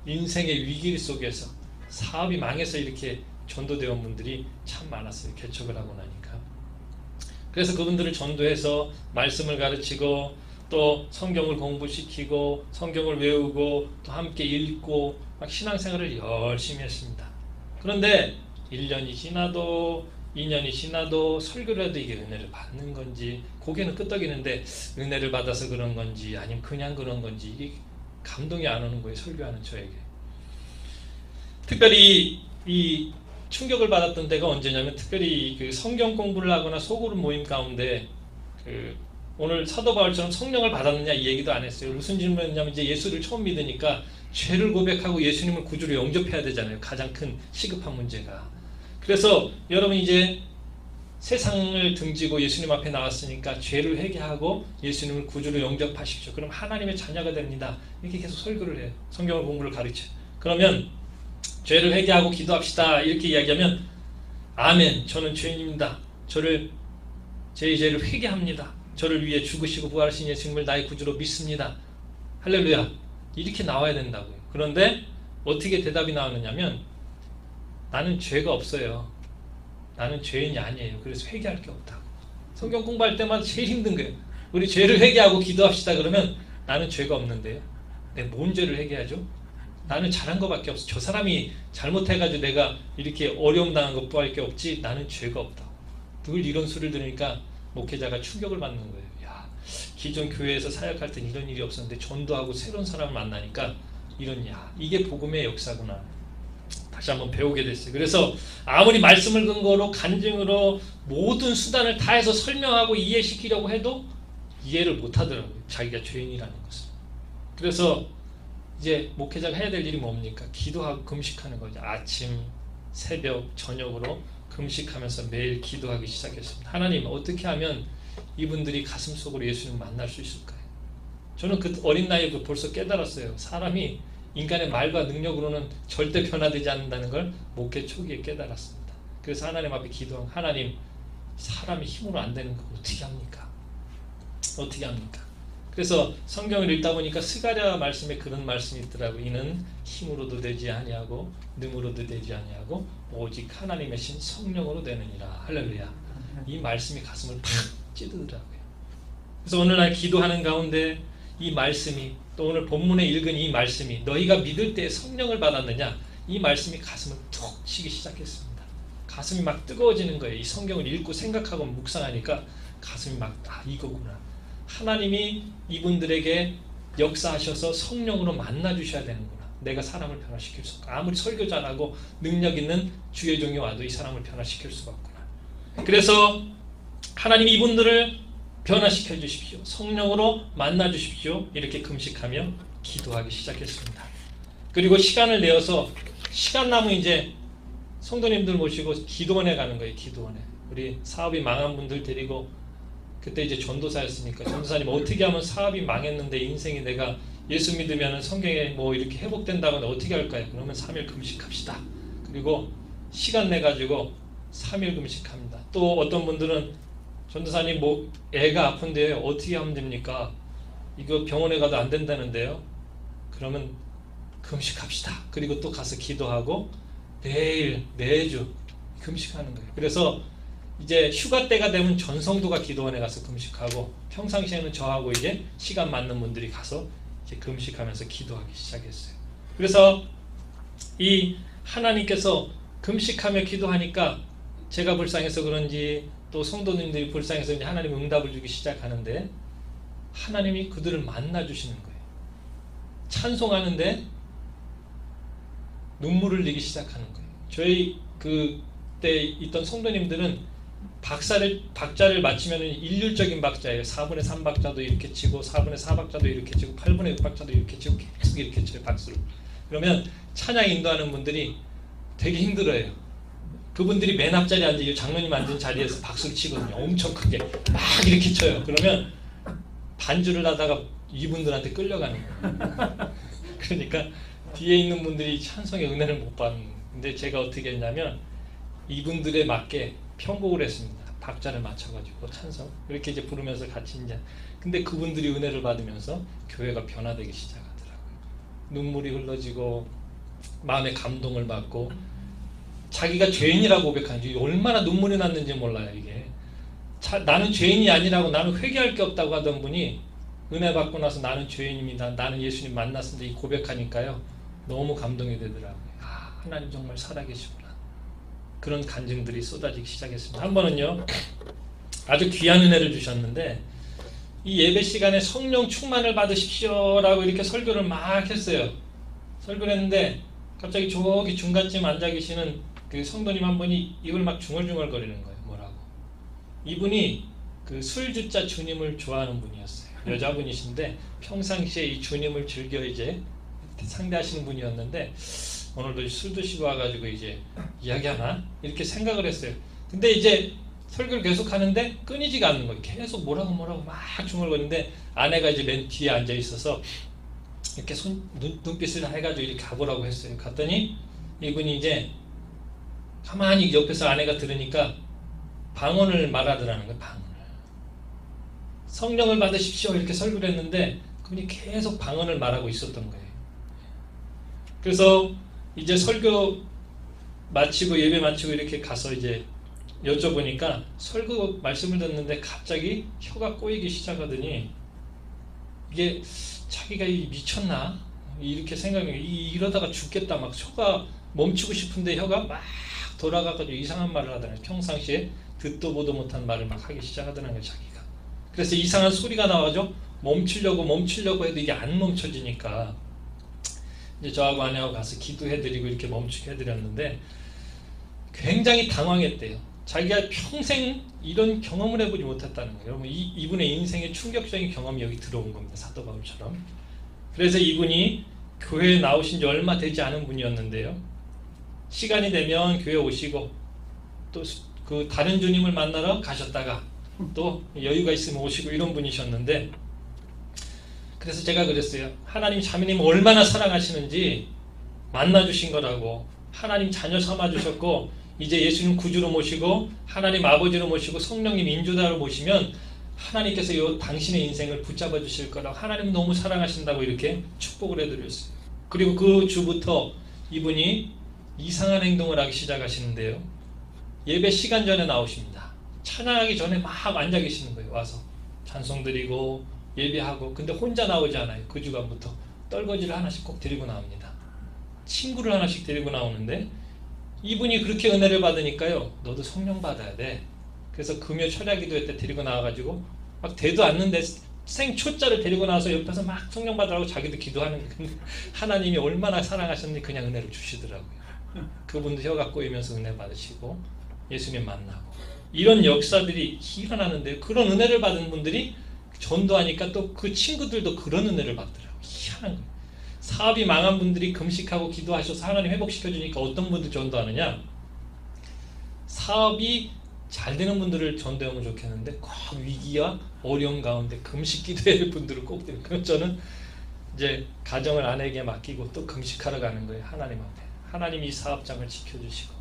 인생의 위기 속에서 사업이 망해서 이렇게 전도되어 온 분들이 참 많았어요. 개척을 하고 나니까. 그래서 그분들을 전도해서 말씀을 가르치고 또 성경을 공부시키고 성경을 외우고 또 함께 읽고 막 신앙생활을 열심히 했습니다. 그런데 1년이 지나도 2년이 지나도 설교를 해도 이게 은혜를 받는 건지, 고개는 끄덕이는데 은혜를 받아서 그런 건지 아니면 그냥 그런 건지 이게 감동이 안 오는 거예요. 설교하는 저에게. 특별히 이 충격을 받았던 때가 언제냐면, 특별히 그 성경 공부를 하거나 소그룹 모임 가운데 오늘 사도 바울처럼 성령을 받았느냐 이 얘기도 안 했어요. 무슨 질문이었냐면, 이제 예수를 처음 믿으니까 죄를 고백하고 예수님을 구주로 영접해야 되잖아요. 가장 큰 시급한 문제가. 그래서 여러분 이제 세상을 등지고 예수님 앞에 나왔으니까 죄를 회개하고 예수님을 구주로 영접하십시오. 그럼 하나님의 자녀가 됩니다. 이렇게 계속 설교를 해요. 성경을 공부를 가르쳐요. 그러면 죄를 회개하고 기도합시다 이렇게 이야기하면, 아멘, 저는 죄인입니다. 제 죄를 회개합니다. 저를 위해 죽으시고 부활하신 예수님을 나의 구주로 믿습니다. 할렐루야. 이렇게 나와야 된다고요. 그런데 어떻게 대답이 나오느냐면, 나는 죄가 없어요. 나는 죄인이 아니에요. 그래서 회개할 게 없다고. 성경 공부할 때마다 제일 힘든 거예요. 우리 죄를 회개하고 기도합시다 그러면, 나는 죄가 없는데요. 내가 뭔 죄를 회개하죠? 나는 잘한 것밖에 없어. 저 사람이 잘못해가지고 내가 이렇게 어려움 당한 것뿐할 게 없지, 나는 죄가 없다고. 늘 이런 소리를 들으니까 목회자가 충격을 받는 거예요. 야, 기존 교회에서 사역할 땐 이런 일이 없었는데 전도하고 새로운 사람을 만나니까 이게 복음의 역사구나. 다시 한번 배우게 됐어요. 그래서 아무리 말씀을 근거로 간증으로 모든 수단을 다해서 설명하고 이해시키려고 해도 이해를 못하더라고요. 자기가 죄인이라는 것을. 그래서 이제 목회자가 해야 될 일이 뭡니까? 기도하고 금식하는 거죠. 아침, 새벽, 저녁으로 금식하면서 매일 기도하기 시작했습니다. 하나님, 어떻게 하면 이분들이 가슴속으로 예수님을 만날 수 있을까요? 저는 그 어린 나이에 벌써 깨달았어요. 사람이 인간의 말과 능력으로는 절대 변화되지 않는다는 걸 목회 초기에 깨달았습니다. 그래서 하나님 앞에 기도한, 하나님, 사람이 힘으로 안 되는 거 어떻게 합니까? 어떻게 합니까? 그래서 성경을 읽다 보니까 스가랴 말씀에 그런 말씀이 있더라고요. 이는 힘으로도 되지 아니하고 능으로도 되지 아니하고 오직 하나님의 신 성령으로 되느니라. 할렐루야. 이 말씀이 가슴을 팍 찌르더라고요. 그래서 오늘날 기도하는 가운데 이 말씀이, 또 오늘 본문에 읽은 이 말씀이, 너희가 믿을 때 성령을 받았느냐, 이 말씀이 가슴을 툭 치기 시작했습니다. 가슴이 막 뜨거워지는 거예요. 이 성경을 읽고 생각하고 묵상하니까 가슴이 막 이거구나. 하나님이 이분들에게 역사하셔서 성령으로 만나주셔야 되는구나. 내가 사람을 변화시킬 수 없고 아무리 설교 잘하고 능력 있는 주의 종이 와도 이 사람을 변화시킬 수가 없구나. 그래서 하나님 이분들을 변화시켜 주십시오. 성령으로 만나 주십시오. 이렇게 금식하며 기도하기 시작했습니다. 그리고 시간을 내어서 시간 남으면 이제 성도님들 모시고 기도원에 가는 거예요. 기도원에. 우리 사업이 망한 분들 데리고, 그때 이제 전도사였으니까 전도사님 어떻게 하면 사업이 망했는데 인생이 내가 예수 믿으면 성경에 뭐 이렇게 회복된다고 하면 어떻게 할까요? 그러면 3일 금식합시다. 그리고 시간 내 가지고 3일 금식합니다. 또 어떤 분들은 전도사님 뭐 애가 아픈데 어떻게 하면 됩니까? 이거 병원에 가도 안 된다는데요. 그러면 금식합시다. 그리고 또 가서 기도하고 매주 금식하는 거예요. 그래서 이제 휴가 때가 되면 전 성도가 기도원에 가서 금식하고, 평상시에는 저하고 이제 시간 맞는 분들이 가서 이제 금식하면서 기도하기 시작했어요. 그래서 이 하나님께서 금식하며 기도하니까 제가 불쌍해서 그런지 또 성도님들이 불쌍해서 이제 하나님 응답을 주기 시작하는데, 하나님이 그들을 만나 주시는 거예요. 찬송하는데 눈물을 흘리기 시작하는 거예요. 저희 그때 있던 성도님들은 박자를 맞추면 일률적인 박자예요. 4분의 3박자도 이렇게 치고 4분의 4박자도 이렇게 치고 8분의 6박자도 이렇게 치고 계속 이렇게 쳐요. 박수를. 그러면 찬양 인도하는 분들이 되게 힘들어요. 그분들이 맨 앞자리에 앉아, 장로님 앉은 자리에서 박수를 치거든요. 엄청 크게 막 이렇게 쳐요. 그러면 반주를 하다가 이분들한테 끌려가는 거예요. 그러니까 뒤에 있는 분들이 찬송의 은혜를 못 받는 거예요. 근데 제가 어떻게 했냐면 이분들에 맞게 편곡을 했습니다. 박자를 맞춰가지고 찬송 이렇게 이제 부르면서 같이 이제. 근데 그분들이 은혜를 받으면서 교회가 변화되기 시작하더라고요. 눈물이 흘러지고 마음의 감동을 받고, 자기가 죄인이라고 고백하는지 얼마나 눈물이 났는지 몰라요. 이게 나는 죄인이 아니라고, 나는 회개할 게 없다고 하던 분이 은혜 받고 나서 나는 죄인입니다, 나는 예수님 만났습니다, 이 고백하니까요 너무 감동이 되더라고요. 아, 하나님 정말 살아계시구나. 그런 간증들이 쏟아지기 시작했습니다. 한 번은요, 아주 귀한 은혜를 주셨는데, 이 예배 시간에 성령 충만을 받으십시오 라고 이렇게 설교를 막 했어요. 설교를 했는데 갑자기 저기 중간쯤 앉아 계시는 그 성도님 한 분이 이걸 막 중얼중얼 거리는 거예요. 뭐라고? 이분이 그 술주자 주님을 좋아하는 분이었어요. 여자분이신데 평상시에 이 주님을 즐겨 이제 상대하시는 분이었는데, 오늘도 술 드시고 와가지고 이제 이야기하나? 이렇게 생각을 했어요. 근데 이제 설교를 계속 하는데 끊이지가 않는 거예요. 계속 뭐라고 막 중얼거리는데, 아내가 이제 맨 뒤에 앉아 있어서 이렇게 눈빛을 해가지고 이렇게 가보라고 했어요. 갔더니 이분이 이제 가만히 옆에서 아내가 들으니까 방언을 말하더라는 거예요. 방언을. 성령을 받으십시오 이렇게 설교를 했는데 그분이 계속 방언을 말하고 있었던 거예요. 그래서 이제 설교 마치고 예배 마치고 이렇게 가서 이제 여쭤보니까 설교 말씀을 듣는데 갑자기 혀가 꼬이기 시작하더니, 이게 자기가 미쳤나 이렇게 생각이, 이러다가 죽겠다, 막 혀가 멈추고 싶은데 혀가 막 돌아가가지고 이상한 말을 하더라고요. 평상시에 듣도 보도 못한 말을 막 하기 시작하더라고요, 자기가. 그래서 이상한 소리가 나와가지고 멈추려고 해도 이게 안 멈춰지니까 이제 저하고 아내하고 가서 기도해드리고 이렇게 멈추게 해드렸는데 굉장히 당황했대요. 자기가 평생 이런 경험을 해보지 못했다는 거예요. 여러분, 이분의 인생의 충격적인 경험이 여기 들어온 겁니다. 사도 바울처럼. 그래서 이분이 교회에 나오신 지 얼마 되지 않은 분이었는데요. 시간이 되면 교회 오시고 또 그 다른 주님을 만나러 가셨다가 또 여유가 있으면 오시고 이런 분이셨는데, 그래서 제가 그랬어요. 하나님 자매님 얼마나 사랑하시는지 만나주신 거라고. 하나님 자녀 삼아주셨고 이제 예수님 구주로 모시고 하나님 아버지로 모시고 성령님 인도자로 모시면 하나님께서 당신의 인생을 붙잡아 주실 거라고, 하나님 너무 사랑하신다고 이렇게 축복을 해드렸어요. 그리고 그 주부터 이분이 이상한 행동을 하기 시작하시는데요. 예배 시간 전에 나오십니다. 찬양하기 전에 막 앉아 계시는 거예요. 와서 찬송 드리고 예배하고. 근데 혼자 나오지 않아요. 그 주간부터 떨거지를 하나씩 꼭 데리고 나옵니다. 친구를 하나씩 데리고 나오는데, 이분이 그렇게 은혜를 받으니까요. 너도 성령 받아야 돼. 그래서 금요 철야 기도회 때 데리고 나와가지고 막 되도 않는데 생초자를 데리고 나와서 옆에서 막 성령 받으라고 자기도 기도하는 거예요. 근데 하나님이 얼마나 사랑하셨는지 그냥 은혜를 주시더라고요. 그분도 혀가 꼬이면서 은혜 받으시고 예수님 만나고 이런 역사들이 일어나는데 그런 은혜를 받은 분들이 전도하니까 또 그 친구들도 그런 은혜를 받더라고요. 희한한 거예요. 사업이 망한 분들이 금식하고 기도하셔서 하나님 회복시켜주니까 어떤 분들 전도하느냐, 사업이 잘 되는 분들을 전도하면 좋겠는데 꼭 위기와 어려움 가운데 금식 기도할 분들을 꼭 드려요. 그럼 저는 이제 가정을 아내에게 맡기고 또 금식하러 가는 거예요. 하나님 앞에. 하나님이 이 사업장을 지켜주시고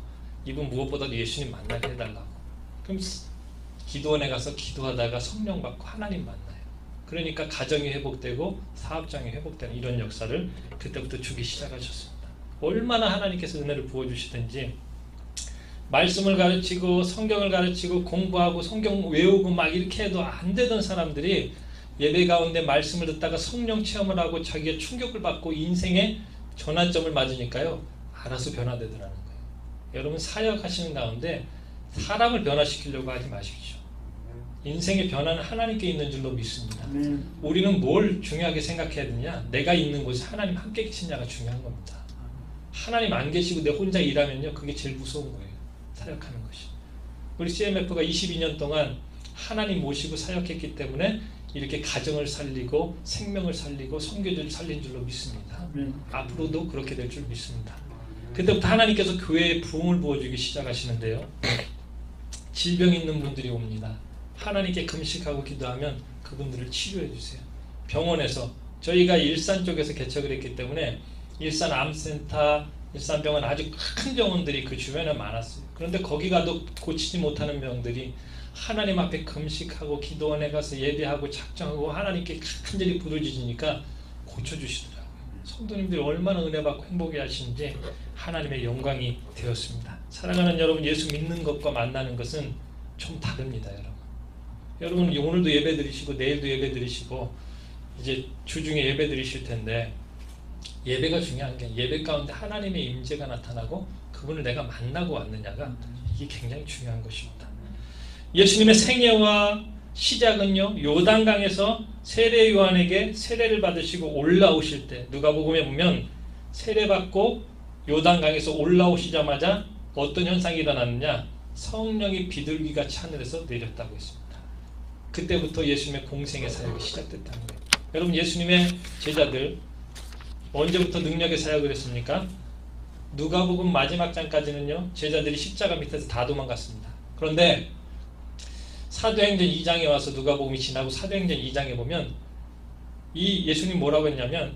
이분 무엇보다도 예수님 만나게 해달라고. 그럼 기도원에 가서 기도하다가 성령 받고 하나님 만나요. 그러니까 가정이 회복되고 사업장이 회복되는 이런 역사를 그때부터 주기 시작하셨습니다. 얼마나 하나님께서 은혜를 부어주시든지 말씀을 가르치고 성경을 가르치고 공부하고 성경 외우고 막 이렇게 해도 안 되던 사람들이 예배 가운데 말씀을 듣다가 성령 체험을 하고 자기가 충격을 받고 인생의 전환점을 맞으니까요. 알아서 변화되더라는 거예요. 여러분 사역하시는 가운데 사람을 변화시키려고 하지 마십시오. 인생의 변화는 하나님께 있는 줄로 믿습니다. 우리는 뭘 중요하게 생각해야 되냐? 내가 있는 곳에 하나님 함께 계시냐가 중요한 겁니다. 하나님 안 계시고 내 혼자 일하면요. 그게 제일 무서운 거예요. 사역하는 것이. 우리 CMF가 22년 동안 하나님 모시고 사역했기 때문에 이렇게 가정을 살리고 생명을 살리고 선교지를 살린 줄로 믿습니다. 앞으로도 그렇게 될 줄 믿습니다. 그때부터 하나님께서 교회에 부흥을 부어주기 시작하시는데요. 질병 있는 분들이 옵니다. 하나님께 금식하고 기도하면 그분들을 치료해 주세요. 병원에서 저희가 일산 쪽에서 개척을 했기 때문에 일산 암센터, 일산병원 아주 큰 병원들이 그 주변에 많았어요. 그런데 거기 가도 고치지 못하는 병들이 하나님 앞에 금식하고 기도원에 가서 예배하고 작정하고 하나님께 간절히 부르짖으니까 고쳐주시더라고요. 성도님들이 얼마나 은혜 받고 행복해 하시는지 하나님의 영광이 되었습니다. 사랑하는 여러분, 예수 믿는 것과 만나는 것은 좀 다릅니다. 여러분 오늘도 예배 드리시고 내일도 예배 드리시고 이제 주중에 예배 드리실 텐데 예배가 중요한 게 예배 가운데 하나님의 임재가 나타나고 그분을 내가 만나고 왔느냐가 이게 굉장히 중요한 것입니다. 예수님의 생애와 시작은요, 요단강에서 세례 요한에게 세례를 받으시고 올라오실 때, 누가복음에 보면 세례받고 요단강에서 올라오시자마자 어떤 현상이 일어났느냐, 성령이 비둘기같이 하늘에서 내렸다고 했습니다. 그때부터 예수님의 공생의 사역이 시작됐다는 거예요. 여러분, 예수님의 제자들 언제부터 능력의 사역을 했습니까? 누가복음 마지막 장까지는요, 제자들이 십자가 밑에서 다 도망갔습니다. 그런데 사도행전 2장에 와서 누가복음이 지나고 사도행전 2장에 보면 이 예수님 뭐라고 했냐면,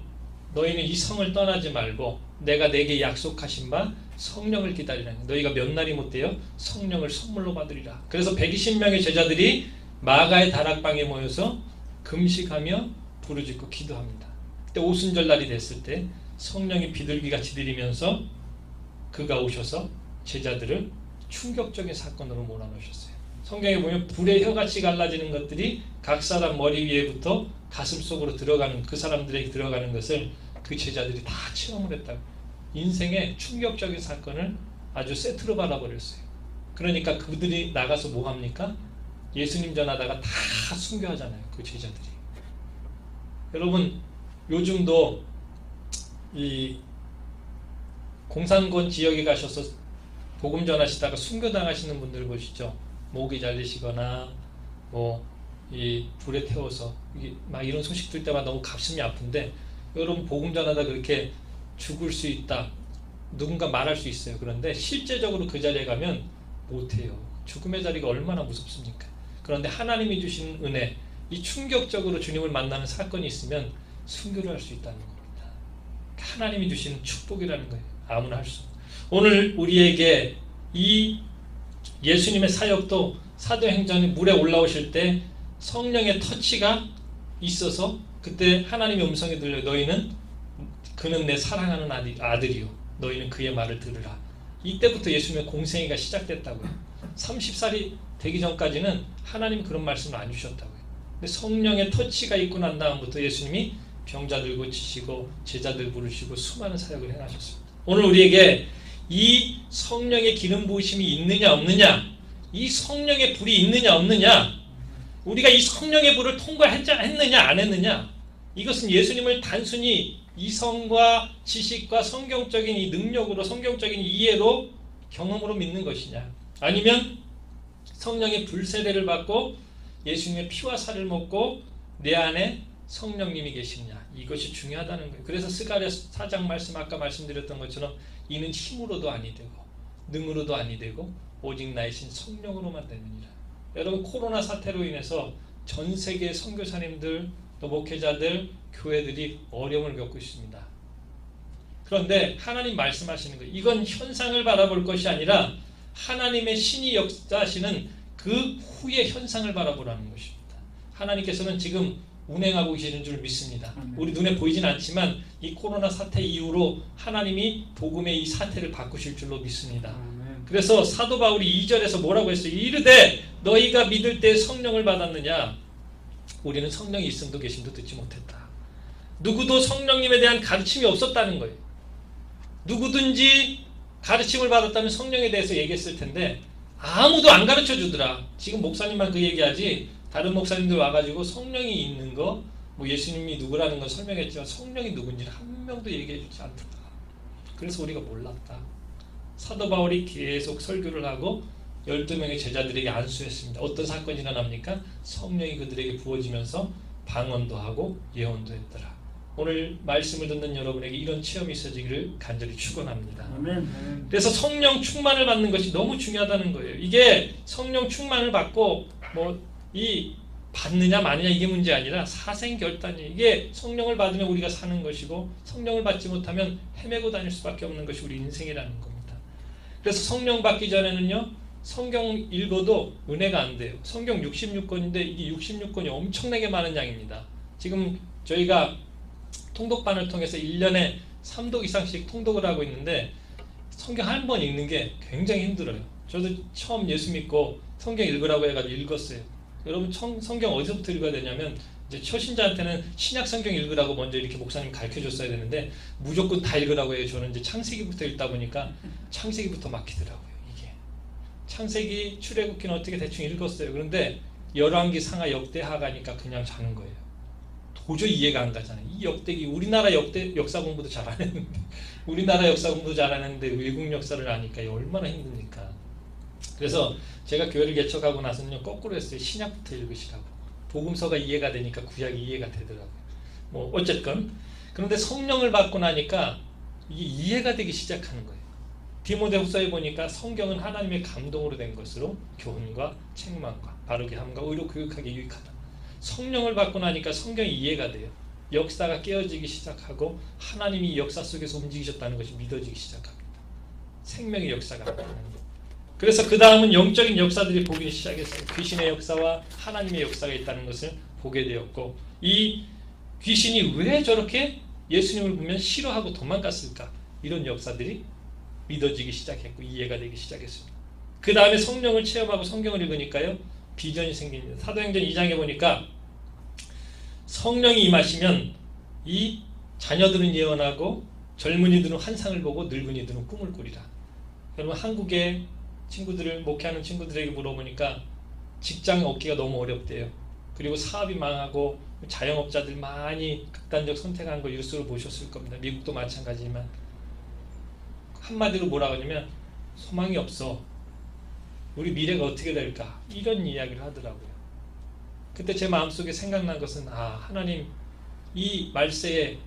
너희는 이 성을 떠나지 말고 내가 내게 약속하신 바 성령을 기다리라. 너희가 몇 날이 못돼요? 성령을 선물로 받으리라. 그래서 120명의 제자들이 마가의 다락방에 모여서 금식하며 부르짖고 기도합니다. 그때 오순절 날이 됐을 때 성령이 비둘기같이 내리면서 그가 오셔서 제자들을 충격적인 사건으로 몰아넣으셨어요. 성경에 보면 불의 혀같이 갈라지는 것들이 각 사람 머리 위에부터 가슴 속으로 들어가는, 그 사람들에게 들어가는 것을 그 제자들이 다 체험을 했다고. 인생의 충격적인 사건을 아주 세트로 받아버렸어요. 그러니까 그들이 나가서 뭐 합니까? 예수님 전하다가 다 순교하잖아요. 그 제자들이. 여러분, 요즘도 이 공산권 지역에 가셔서 복음 전하시다가 순교당하시는 분들 보시죠. 목이 잘리시거나 뭐 이 불에 태워서 막 이런 소식 들 때마다 너무 가슴이 아픈데, 여러분 복음 전하다 그렇게 죽을 수 있다, 누군가 말할 수 있어요. 그런데 실제적으로 그 자리에 가면 못해요. 죽음의 자리가 얼마나 무섭습니까? 그런데 하나님이 주신 은혜, 이 충격적으로 주님을 만나는 사건이 있으면 순교를 할 수 있다는 겁니다. 하나님이 주시는 축복이라는 거예요. 아무나 할 수 없는. 오늘 우리에게 이 예수님의 사역도 사도행전에 물에 올라오실 때 성령의 터치가 있어서 그때 하나님의 음성이 들려, 너희는 그는 내 사랑하는 아들이요 너희는 그의 말을 들으라. 이때부터 예수님의 공생애가 시작됐다고요. 30살이 되기 전까지는 하나님 그런 말씀을 안 주셨다고요. 근데 성령의 터치가 있고 난 다음부터 예수님이 병자들 고치시고 제자들 부르시고 수많은 사역을 행하셨습니다. 오늘 우리에게 이 성령의 기름 부으심이 있느냐 없느냐, 이 성령의 불이 있느냐 없느냐, 우리가 이 성령의 불을 통과했느냐 안 했느냐, 이것은 예수님을 단순히 이성과 지식과 성경적인 이 능력으로, 성경적인 이해로, 경험으로 믿는 것이냐, 아니면 성령의 불세례를 받고 예수님의 피와 살을 먹고 내 안에 성령님이 계시느냐, 이것이 중요하다는 거예요. 그래서 스가랴 4장 말씀, 아까 말씀드렸던 것처럼 이는 힘으로도 아니 되고 능으로도 아니 되고 오직 나의 신 성령으로만 되느니라. 여러분, 코로나 사태로 인해서 전 세계 선교사님들, 또 목회자들, 교회들이 어려움을 겪고 있습니다. 그런데 하나님 말씀하시는 거예요. 이건 현상을 바라볼 것이 아니라 하나님의 신이 역사하시는 그 후의 현상을 바라보라는 것입니다. 하나님께서는 지금 운행하고 계시는 줄 믿습니다. 우리 눈에 보이진 않지만 이 코로나 사태 이후로 하나님이 복음의 이 사태를 바꾸실 줄로 믿습니다. 그래서 사도 바울이 2절에서 뭐라고 했어요? 이르되 너희가 믿을 때 성령을 받았느냐? 우리는 성령이 있음도 계심도 듣지 못했다. 누구도 성령님에 대한 가르침이 없었다는 거예요. 누구든지 가르침을 받았다면 성령에 대해서 얘기했을 텐데 아무도 안 가르쳐 주더라. 지금 목사님만 그 얘기하지 다른 목사님들 와가지고 성령이 있는 거, 뭐 예수님이 누구라는 걸 설명했지만 성령이 누군지를 한 명도 얘기해 주지 않더라. 그래서 우리가 몰랐다. 사도 바울이 계속 설교를 하고 12명의 제자들에게 안수했습니다. 어떤 사건이 일어납니까? 성령이 그들에게 부어지면서 방언도 하고 예언도 했더라. 오늘 말씀을 듣는 여러분에게 이런 체험이 있어지기를 간절히 축원합니다. 아멘. 그래서 성령 충만을 받는 것이 너무 중요하다는 거예요. 이게 성령 충만을 받고 이 받느냐 마느냐 이게 문제 아니라 사생결단이에요. 이게 성령을 받으면 우리가 사는 것이고 성령을 받지 못하면 헤매고 다닐 수밖에 없는 것이 우리 인생이라는 겁니다. 그래서 성령 받기 전에는요, 성경 읽어도 은혜가 안 돼요. 성경 66권인데 이게 66권이 엄청나게 많은 양입니다. 지금 저희가 통독반을 통해서 1년에 3독 이상씩 통독을 하고 있는데 성경 한 번 읽는 게 굉장히 힘들어요. 저도 처음 예수 믿고 성경 읽으라고 해가지고 읽었어요. 여러분, 성경 어디서부터 읽어야 되냐면 이제 초신자한테는 신약 성경 읽으라고 먼저 이렇게 목사님 가르쳐 줬어야 되는데 무조건 다 읽으라고 해요. 저는 이제 창세기부터 읽다 보니까 창세기부터 막히더라고요. 이게 창세기, 출애굽기는 어떻게 대충 읽었어요. 그런데 열왕기, 상하, 역대하 가니까 그냥 자는 거예요. 도저히 이해가 안 가잖아요. 이 역대기, 우리나라 역사 공부도 잘 안 했는데 우리나라 역사 공부도 잘 안 했는데 외국 역사를 아니까 얼마나 힘듭니까? 그래서 제가 교회를 개척하고 나서는요, 거꾸로 했어요. 신약부터 읽으시라고. 복음서가 이해가 되니까 구약이 이해가 되더라고요. 뭐 어쨌건 그런데 성령을 받고 나니까 이게 이해가 되기 시작하는 거예요. 디모데후서에 보니까 성경은 하나님의 감동으로 된 것으로 교훈과 책망과 바르게 함과 의로 교육하기 유익하다. 성령을 받고 나니까 성경이 이해가 돼요. 역사가 깨어지기 시작하고 하나님이 역사 속에서 움직이셨다는 것이 믿어지기 시작합니다. 생명의 역사가 나타나는 거예요. 그래서 그 다음은 영적인 역사들이 보기 시작했어요. 귀신의 역사와 하나님의 역사가 있다는 것을 보게 되었고, 이 귀신이 왜 저렇게 예수님을 보면 싫어하고 도망갔을까? 이런 역사들이 믿어지기 시작했고 이해가 되기 시작했습니다. 그 다음에 성령을 체험하고 성경을 읽으니까요, 비전이 생깁니다. 사도행전 2장에 보니까 성령이 임하시면 이 자녀들은 예언하고 젊은이들은 환상을 보고 늙은이들은 꿈을 꾸리라. 여러분, 한국의 친구들을 목회하는 친구들에게 물어보니까 직장 얻기가 너무 어렵대요. 그리고 사업이 망하고 자영업자들 많이 극단적 선택한 거 뉴스로 보셨을 겁니다. 미국도 마찬가지지만 한마디로 뭐라고 하냐면 소망이 없어. 우리 미래가 어떻게 될까? 이런 이야기를 하더라고요. 그때 제 마음속에 생각난 것은 하나님, 이 말세에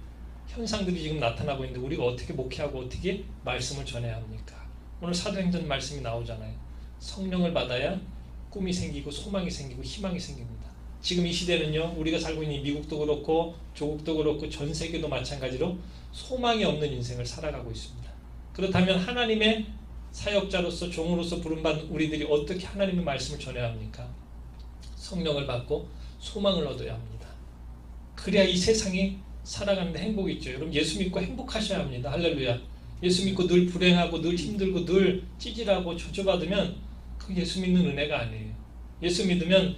현상들이 지금 나타나고 있는데 우리가 어떻게 목회하고 어떻게 말씀을 전해야 합니까? 오늘 사도행전 말씀이 나오잖아요. 성령을 받아야 꿈이 생기고 소망이 생기고 희망이 생깁니다. 지금 이 시대는요, 우리가 살고 있는 미국도 그렇고 조국도 그렇고 전 세계도 마찬가지로 소망이 없는 인생을 살아가고 있습니다. 그렇다면 하나님의 사역자로서 종으로서 부름받은 우리들이 어떻게 하나님의 말씀을 전해야 합니까? 성령을 받고 소망을 얻어야 합니다. 그래야 이 세상이 살아가는데 행복이 있죠. 여러분, 예수 믿고 행복하셔야 합니다. 할렐루야. 예수 믿고 늘 불행하고 늘 힘들고 늘 찌질하고 저주받으면 그 예수 믿는 은혜가 아니에요. 예수 믿으면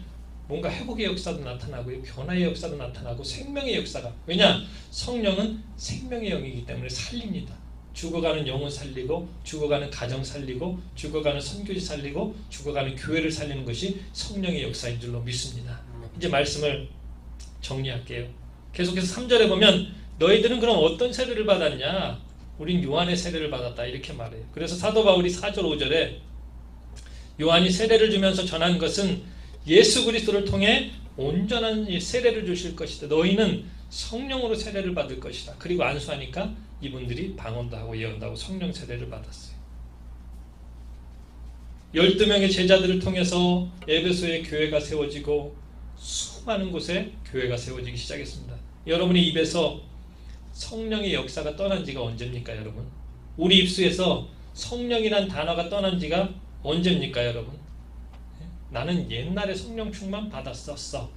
뭔가 회복의 역사도 나타나고요, 변화의 역사도 나타나고 생명의 역사가, 왜냐? 성령은 생명의 영이기 때문에 살립니다. 죽어가는 영혼 살리고 죽어가는 가정 살리고 죽어가는 선교지 살리고 죽어가는 교회를 살리는 것이 성령의 역사인 줄로 믿습니다. 이제 말씀을 정리할게요. 계속해서 3절에 보면 너희들은 그럼 어떤 세례를 받았냐? 우린 요한의 세례를 받았다 이렇게 말해요. 그래서 사도 바울이 4절 5절에 요한이 세례를 주면서 전한 것은 예수 그리스도를 통해 온전한 세례를 주실 것이다. 너희는 성령으로 세례를 받을 것이다. 그리고 안수하니까 이분들이 방언도 하고 예언도 하고 성령 세례를 받았어요. 12명의 제자들을 통해서 에베소의 교회가 세워지고 수많은 곳에 교회가 세워지기 시작했습니다. 여러분의 입에서 성령의 역사가 떠난 지가 언제입니까, 여러분? 우리 입술에서 성령이란 단어가 떠난 지가 언제입니까, 여러분? 나는 옛날에 성령 충만 받았었어.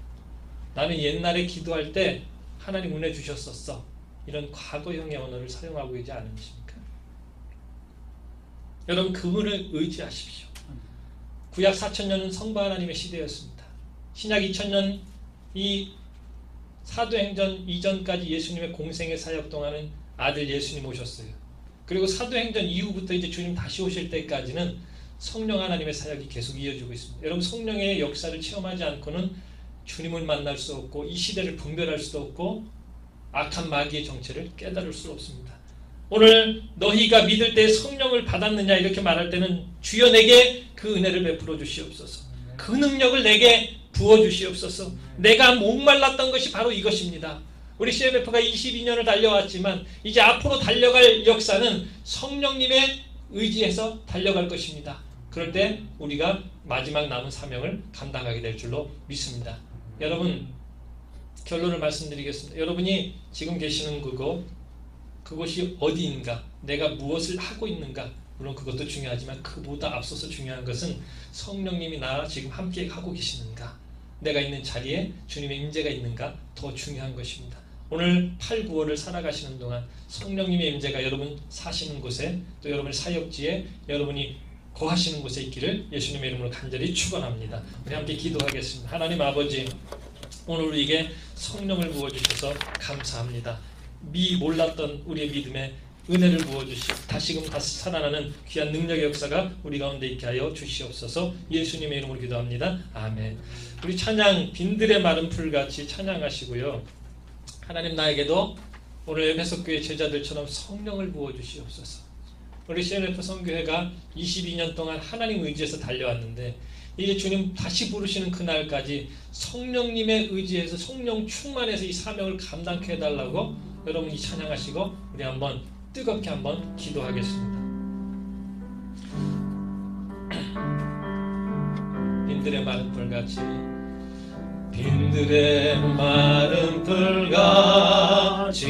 나는 옛날에 기도할 때 하나님 은혜 주셨었어. 이런 과거형의 언어를 사용하고 있지 않으십니까? 여러분, 그분을 의지하십시오. 구약 4000년은 성부 하나님의 시대였습니다. 신약 2000년 이 사도행전 이전까지 예수님의 공생의 사역 동안은 아들 예수님 오셨어요. 그리고 사도행전 이후부터 이제 주님 다시 오실 때까지는 성령 하나님의 사역이 계속 이어지고 있습니다. 여러분, 성령의 역사를 체험하지 않고는 주님을 만날 수 없고 이 시대를 분별할 수도 없고 악한 마귀의 정체를 깨달을 수 없습니다. 오늘 너희가 믿을 때 성령을 받았느냐 이렇게 말할 때는 주여 내게 그 은혜를 베풀어 주시옵소서. 그 능력을 내게 부어주시옵소서. 내가 목말랐던 것이 바로 이것입니다. 우리 CMF가 22년을 달려왔지만 이제 앞으로 달려갈 역사는 성령님의 의지에서 달려갈 것입니다. 그럴 때 우리가 마지막 남은 사명을 감당하게 될 줄로 믿습니다. 여러분, 결론을 말씀드리겠습니다. 여러분이 지금 계시는 그곳이 어디인가, 내가 무엇을 하고 있는가, 물론 그것도 중요하지만 그보다 앞서서 중요한 것은 성령님이 나와 지금 함께 하고 계시는가, 내가 있는 자리에 주님의 임재가 있는가 더 중요한 것입니다. 오늘 8, 9월을 살아가시는 동안 성령님의 임재가 여러분 사시는 곳에 또 여러분의 사역지에 여러분이 거하시는 곳에 있기를 예수님의 이름으로 간절히 축원합니다. 우리 함께 기도하겠습니다. 하나님 아버지, 오늘 우리에게 성령을 부어주셔서 감사합니다. 몰랐던 우리의 믿음에 은혜를 부어주시고 다시금 다시 살아나는 귀한 능력의 역사가 우리 가운데 있게 하여 주시옵소서. 예수님의 이름으로 기도합니다. 아멘. 우리 찬양 빈들의 마른 풀같이 찬양하시고요. 하나님, 나에게도 오늘 에베소교회 제자들처럼 성령을 부어주시옵소서. 우리 CNF 선교회가 22년 동안 하나님 의지에서 달려왔는데 이제 주님 다시 부르시는 그날까지 성령님의 의지에서 성령 충만해서 이 사명을 감당케 해달라고 여러분이 찬양하시고 우리 한번 뜨겁게 한번 기도하겠습니다. 빈들의 마른 풀같이, 빈들의 마른 풀같이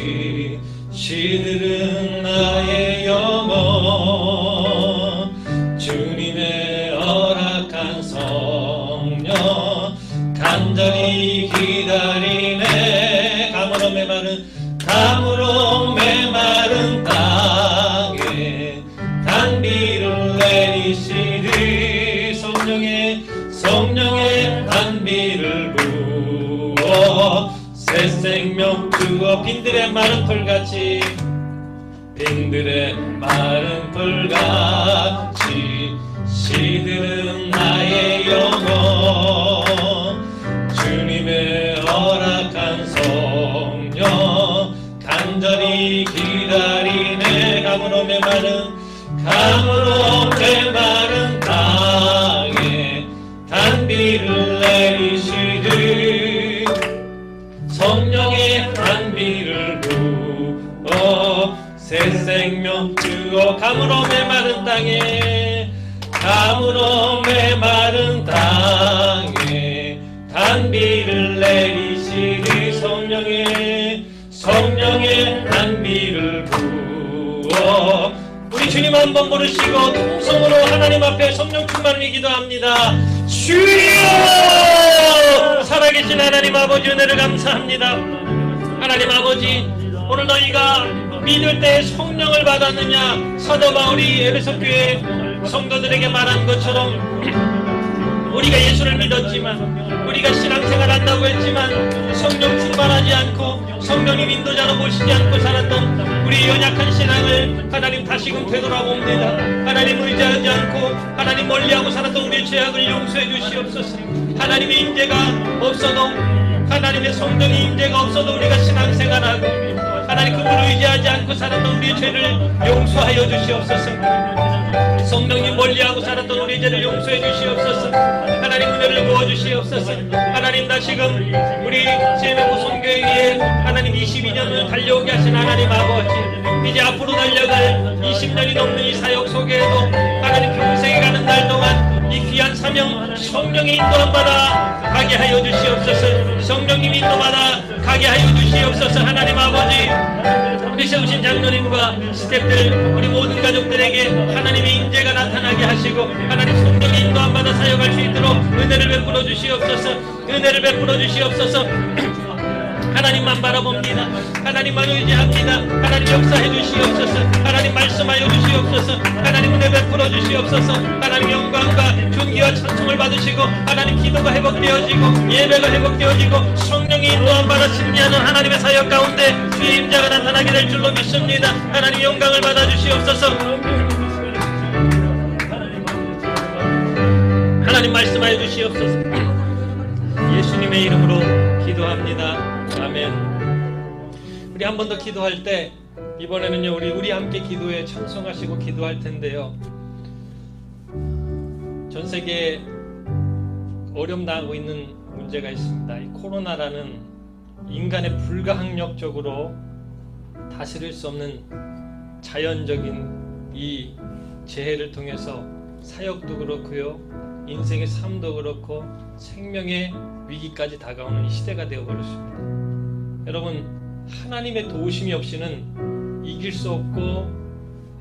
시들은 나의 영혼, 주님의 허락한 성령 간절히 기다리네. 가물어 메마른 땅에 단비를 내리시리. 성령의 단비를 부어 새 생명 주어. 빈들의 마른 풀같이, 빈들의 마른 풀같이 시들은 나의 영혼, 주님의 허락한 성령 간절히 기다리네. 가물어 메마른 땅에 단비를 내리시리. 성령의 단비를 부어 새 생명 주어. 가물어 메마른 땅에, 가물어 메마른 땅에 단비를 내리시리. 성령의 단비를 부어. 우리 주님 한번 부르시고 통성으로 하나님 앞에 성령 충만을 기도합니다. 주여! 살아계신 하나님 아버지, 은혜를 감사합니다. 하나님 아버지, 오늘 너희가 믿을 때 성령을 받았느냐, 사도 바울이 에베소 교회 성도들에게 말한 것처럼 우리가 예수를 믿었지만, 우리가 신앙생활 한다고 했지만 성령 충만하지 않고 성령님 인도자로 모시지 않고 살았던 우리 연약한 신앙을 하나님 다시금 되돌아봅니다. 하나님 의지하지 않고 하나님 멀리하고 살았던 우리의 죄악을 용서해 주시옵소서. 하나님의 임재가 없어도, 하나님의 성령의 임재가 없어도 우리가 신앙생활하고 하나님 그분을 의지하지 않고 살았던 우리의 죄를 용서하여 주시옵소서. 성령님 멀리하고 살았던 우리의 죄를 용서해 주시옵소서. 하나님 은혜를 부어 주시옵소서. 하나님 다시금 우리 제메고 선교회에 하나님 22년을 달려오게 하신 하나님 아버지, 이제 앞으로 달려갈 20년이 넘는 이 사역 속에도 하나님 평생에 가는 날 동안 이 귀한 사명 성령의 인도함 받아 가게 하여 주시옵소서. 성령님 인도받아 가게 하여 주시옵소서. 하나님 아버지, 우리 세우신 장로님과 스태프들 우리 모든 가족들에게 하나님의 인재가 나타나게 하시고 하나님 성령의 인도함 받아 사역할 수 있도록 은혜를 베풀어 주시옵소서. 은혜를 베풀어 주시옵소서. 하나님만 바라봅니다. 하나님만 의지합니다. 하나님 역사해 주시옵소서. 하나님 말씀하여 주시옵소서. 하나님 은혜 베풀어 주시옵소서. 하나님 영광과 존귀와 찬송을 받으시고 하나님 기도가 회복되어지고 예배가 회복되어지고 성령의 인도함 받아 승리하는 하나님의 사역 가운데 주의 임재가 나타나게 될 줄로 믿습니다. 하나님 영광을 받아 주시옵소서. 하나님 말씀하여 주시옵소서. 예수님의 이름으로 기도합니다. 아멘. 우리 한 번 더 기도할 때 이번에는요 우리 함께 기도에 찬송하시고 기도할 텐데요. 전 세계에 어려움 당하고 있는 문제가 있습니다. 이 코로나라는 인간의 불가항력적으로 다스릴 수 없는 자연적인 이 재해를 통해서 사역도 그렇고요, 인생의 삶도 그렇고 생명의 위기까지 다가오는 이 시대가 되어버렸습니다. 여러분, 하나님의 도우심이 없이는 이길 수 없고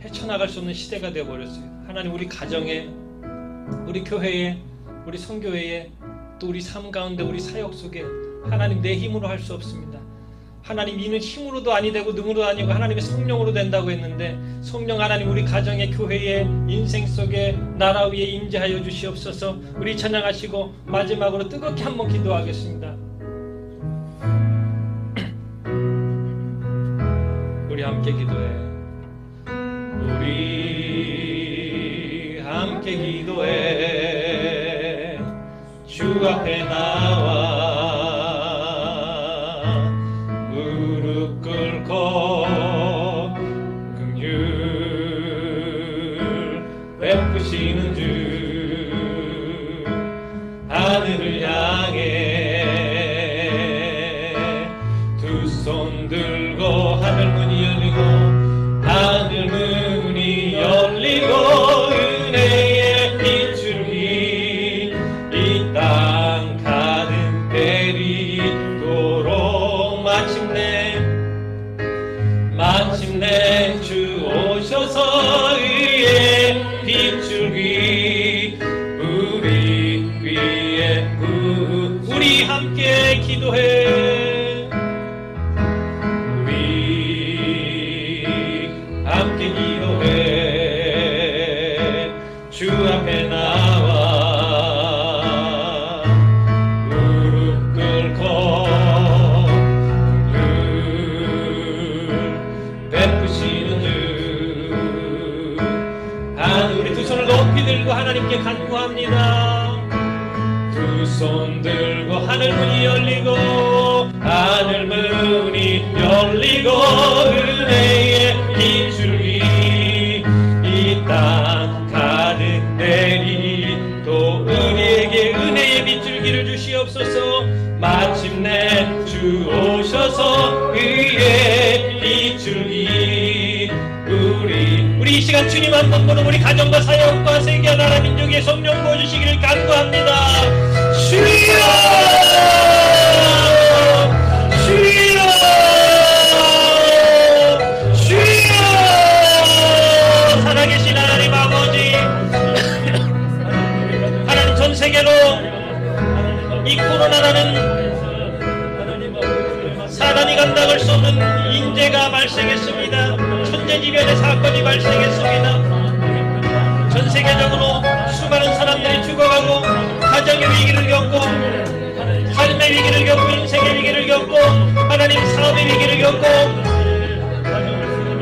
헤쳐나갈 수 없는 시대가 되어버렸어요. 하나님 우리 가정에, 우리 교회에, 우리 선교회에, 또 우리 삶 가운데 우리 사역 속에 하나님 내 힘으로 할 수 없습니다. 하나님 이는 힘으로도 아니 되고 능으로도 아니고 하나님의 성령으로 된다고 했는데 성령 하나님 우리 가정의 교회의 인생 속에 나라 위에 임재하여 주시옵소서. 우리 찬양하시고 마지막으로 뜨겁게 한번 기도하겠습니다. 우리 함께 기도해. 우리 함께 기도해. 주 앞에 나와 무릎 꿇고 긍휼 베푸시는 주 하늘을 향해 두 손 들고 하늘 문이 열리고 하늘 문이 열리고 은혜의 빗줄기 이 땅 가득 내리도록 마침내 주 오셔서 의의 빗줄기 우리 위에 우리 함께 기도해. 우리 함께 기도해. 주 앞에 나와 무릎 꿇고 베푸시는 주 우리 두 손을 높이 들고 하나님께 간구합니다. 두 손 들고 하늘 문이 열리고 하늘 문이 열리고 은혜의 빗줄기 이 땅 가득 내리 또 우리에게 은혜의 빗줄기를 주시옵소서. 마침내 주 오셔서 의의 빗줄기 우리 이 시간 주님 한 번 보는 우리 가정과 사역과 세계 나라 민족의 성령 부어주시기를 간구합니다. 주여 주여 주여 살아계신 하나님 아버지, 하나님 전 세계로 이 코로나라는 사단이 감당할 수 없는 인재가 발생했습니다. 천재지변의 사건이 발생했습니다. 전 세계적으로 수많은 사람들이 죽어가고 가정의 위기를 겪고 삶의 위기를 겪고 인생의 위기를 겪고 하나님 사업의 위기를 겪고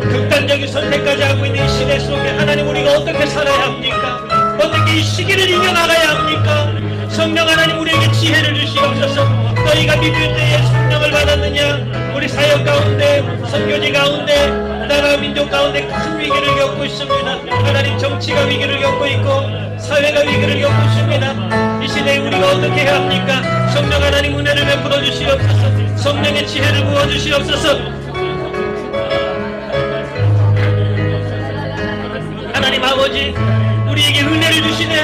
극단 극단적인 선택까지 하고 있는 이 시대 속에 하나님 우리가 어떻게 살아야 합니까? 어떻게 이 시기를 이겨나가야 합니까? 성령 하나님 우리에게 지혜를 주시옵소서. 너희가 믿을 때에 성령을 받았느냐? 우리 사역 가운데 선교지 가운데 나라 민족 가운데 큰 위기를 겪고 있습니다. 하나님 정치가 위기를 겪고 있고 사회가 위기를 겪고 있습니다. 이 시대에 우리가 어떻게 해야 합니까? 성령 하나님 은혜를 베풀어 주시옵소서. 성령의 지혜를 부어 주시옵소서. 하나님 아버지 우리에게 은혜를 주시네.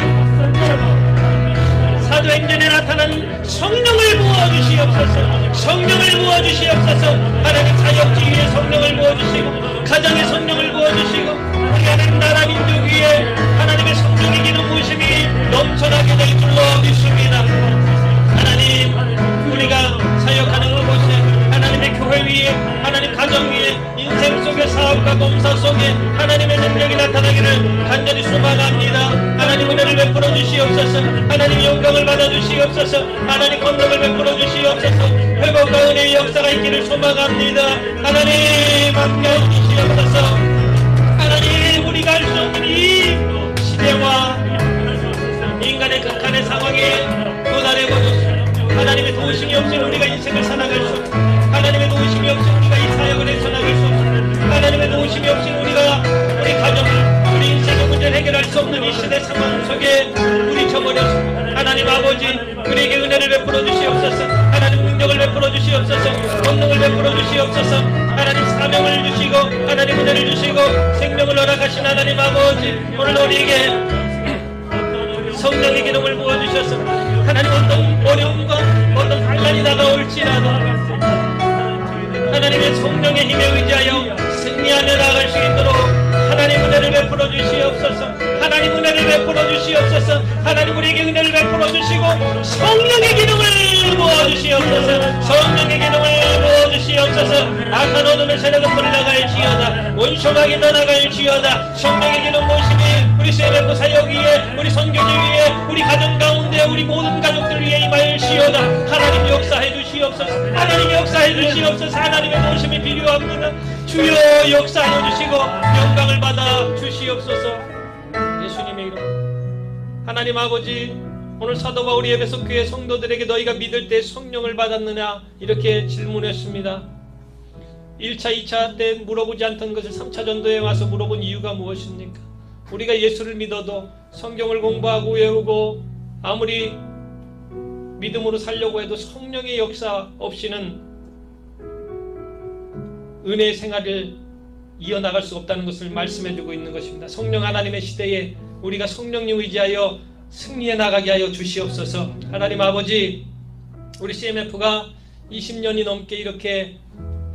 사도행전에 나타난 성령을 부어주시옵소서. 성령을 부어주시옵소서. 하나님 사역지 위에 성령을 부어주시고 가정에 성령을 부어주시고 우리 하나님 나라 민족 위에 하나님의 성령의 기름 부으심이 넘쳐나게 될 줄로 믿습니다. 하나님 우리가 사역하는 그곳에 하나님의 교회 위에 하나님 가정 위에 인생 속의 사업과 봉사 속에 하나님의 능력이 나타나기를 간절히 소망합니다. 하나님 은혜를 베풀어 주시옵소서. 하나님 영광을 받아 주시옵소서. 하나님 건강을 베풀어 주시옵소서. 회복과 은혜의 역사가 있기를 소망합니다. 하나님 함께해 주시옵소서. 하나님 우리가 알 수 없는 이 시대와 인간의 극한의 상황에 도달해보소서. 하나님의 도우심이 없으면 우리가 인생을 살아갈 수 없고 하나님의 도우심이 없으면 우리가 이 사역을 해서나갈 수 없고 하나님의 도우심이 없으면 우리가 우리 가정을 우리 인생의 문제를 해결할 수 없는 이 시대 상황 속에 우리 저버렸습니다. 하나님 아버지 우리에게 은혜를 베풀어 주시옵소서. 하나님 능력을 베풀어 주시옵소서. 권능을 베풀어 주시옵소서. 하나님 사명을 주시고 하나님 은혜를 주시고 생명을 허락하신 하나님 아버지 오늘 우리에게 성령의 기름을 부어주셔서 하나님 어떤 어려움과 어떤 환난이 다가올지라도 하나님의 성령의 힘에 의지하여 승리하며 나아갈 수 있도록 하나님 은혜를 베풀어 주시옵소서. 하나님 은혜를 베풀어 주시옵소서. 하나님 우리에게 은혜를 베풀어 주시고 성령의 기름을 부어주시옵소서. 성령의 기름을 부어주시옵소서. 악한 어둠의 세력은 물러갈지어다. 원수막이 떠나갈지어다. 성령의 기름 모심이 우리 세례부 사역 위에 우리 선교지 위에 우리 가정 가운데 우리 모든 가족들 위에 임하일지어다. 하나님 역사해 주시옵소서. 하나님 역사해 주시옵소서. 하나님의 모심이 필요합니다. 주여 역사해 주시고 영광을 받아 주시옵소서. 예수님의 이름. 하나님 아버지 오늘 사도 바울이 에베소 교회 성도들에게 너희가 믿을 때 성령을 받았느냐 이렇게 질문했습니다. 1차 2차 때 물어보지 않던 것을 3차 전도에 와서 물어본 이유가 무엇입니까? 우리가 예수를 믿어도 성경을 공부하고 외우고 아무리 믿음으로 살려고 해도 성령의 역사 없이는 은혜의 생활을 이어나갈 수 없다는 것을 말씀해주고 있는 것입니다. 성령 하나님의 시대에 우리가 성령님 의지하여 승리해 나가게 하여 주시옵소서. 하나님 아버지 우리 CMF가 20년이 넘게 이렇게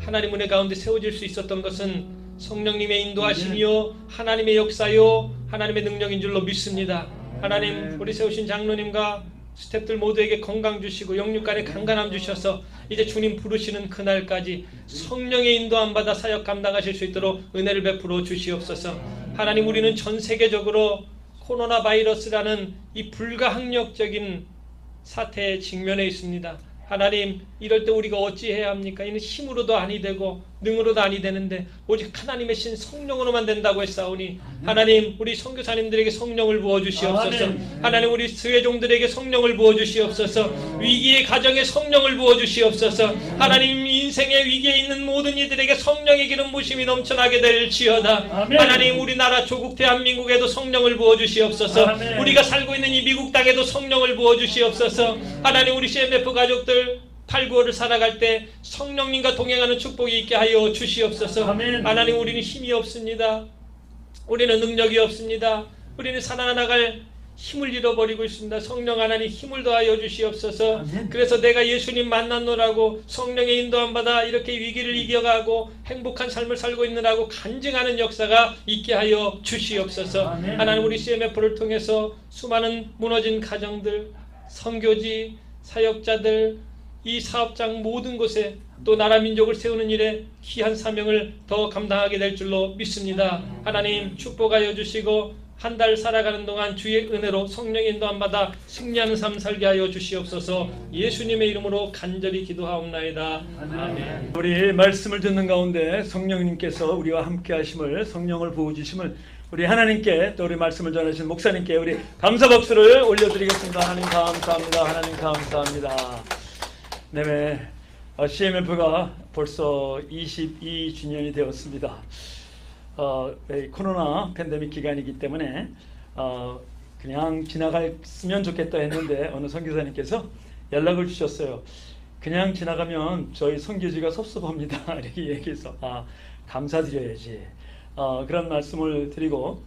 하나님 은혜 가운데 세워질 수 있었던 것은 성령님의 인도하심이요 하나님의 역사요 하나님의 능력인 줄로 믿습니다. 하나님 우리 세우신 장로님과 스태프들 모두에게 건강 주시고 영육간에 강건함 주셔서 이제 주님 부르시는 그날까지 성령의 인도함 받아 사역 감당하실 수 있도록 은혜를 베풀어 주시옵소서. 하나님 우리는 전 세계적으로 코로나 바이러스라는 이 불가항력적인 사태에 직면해 있습니다. 하나님 이럴 때 우리가 어찌해야 합니까? 이는 힘으로도 아니 되고 능으로도 아니 되는데 오직 하나님의 신 성령으로만 된다고 했사오니 하나님 우리 선교사님들에게 성령을 부어주시옵소서. 하나님 우리 스회종들에게 성령을 부어주시옵소서. 위기의 가정에 성령을 부어주시옵소서. 하나님 인생의 위기에 있는 모든 이들에게 성령의 기름 부심이 넘쳐나게 될지어다. 하나님 우리나라 조국 대한민국에도 성령을 부어주시옵소서. 우리가 살고 있는 이 미국 땅에도 성령을 부어주시옵소서. 하나님 우리 CMF 가족들 8-9월을 살아갈 때 성령님과 동행하는 축복이 있게 하여 주시옵소서. 하나님 우리는 힘이 없습니다. 우리는 능력이 없습니다. 우리는 살아나갈 힘을 잃어버리고 있습니다. 성령 하나님 힘을 더하여 주시옵소서. 그래서 내가 예수님 만났노라고 성령의 인도함 받아 이렇게 위기를 이겨가고 행복한 삶을 살고 있느라고 간증하는 역사가 있게 하여 주시옵소서. 하나님 우리 CMF를 통해서 수많은 무너진 가정들, 선교지, 사역자들, 이 사업장 모든 곳에 또 나라 민족을 세우는 일에 귀한 사명을 더 감당하게 될 줄로 믿습니다. 하나님 축복하여 주시고 한 달 살아가는 동안 주의 은혜로 성령 인도함 받아 승리하는 삶 살게 하여 주시옵소서. 예수님의 이름으로 간절히 기도하옵나이다. 아멘. 우리 말씀을 듣는 가운데 성령님께서 우리와 함께 하심을, 성령을 부어주심을 우리 하나님께, 또 우리 말씀을 전하신 목사님께 우리 감사 박수를 올려드리겠습니다. 하나님 감사합니다. 하나님 감사합니다. 네, CMF가 벌써 22주년이 되었습니다. 코로나 팬데믹 기간이기 때문에 그냥 지나갔으면 좋겠다 했는데 어느 선교사님께서 연락을 주셨어요. 그냥 지나가면 저희 선교지가 섭섭합니다. 이렇게 얘기해서 감사드려야지. 그런 말씀을 드리고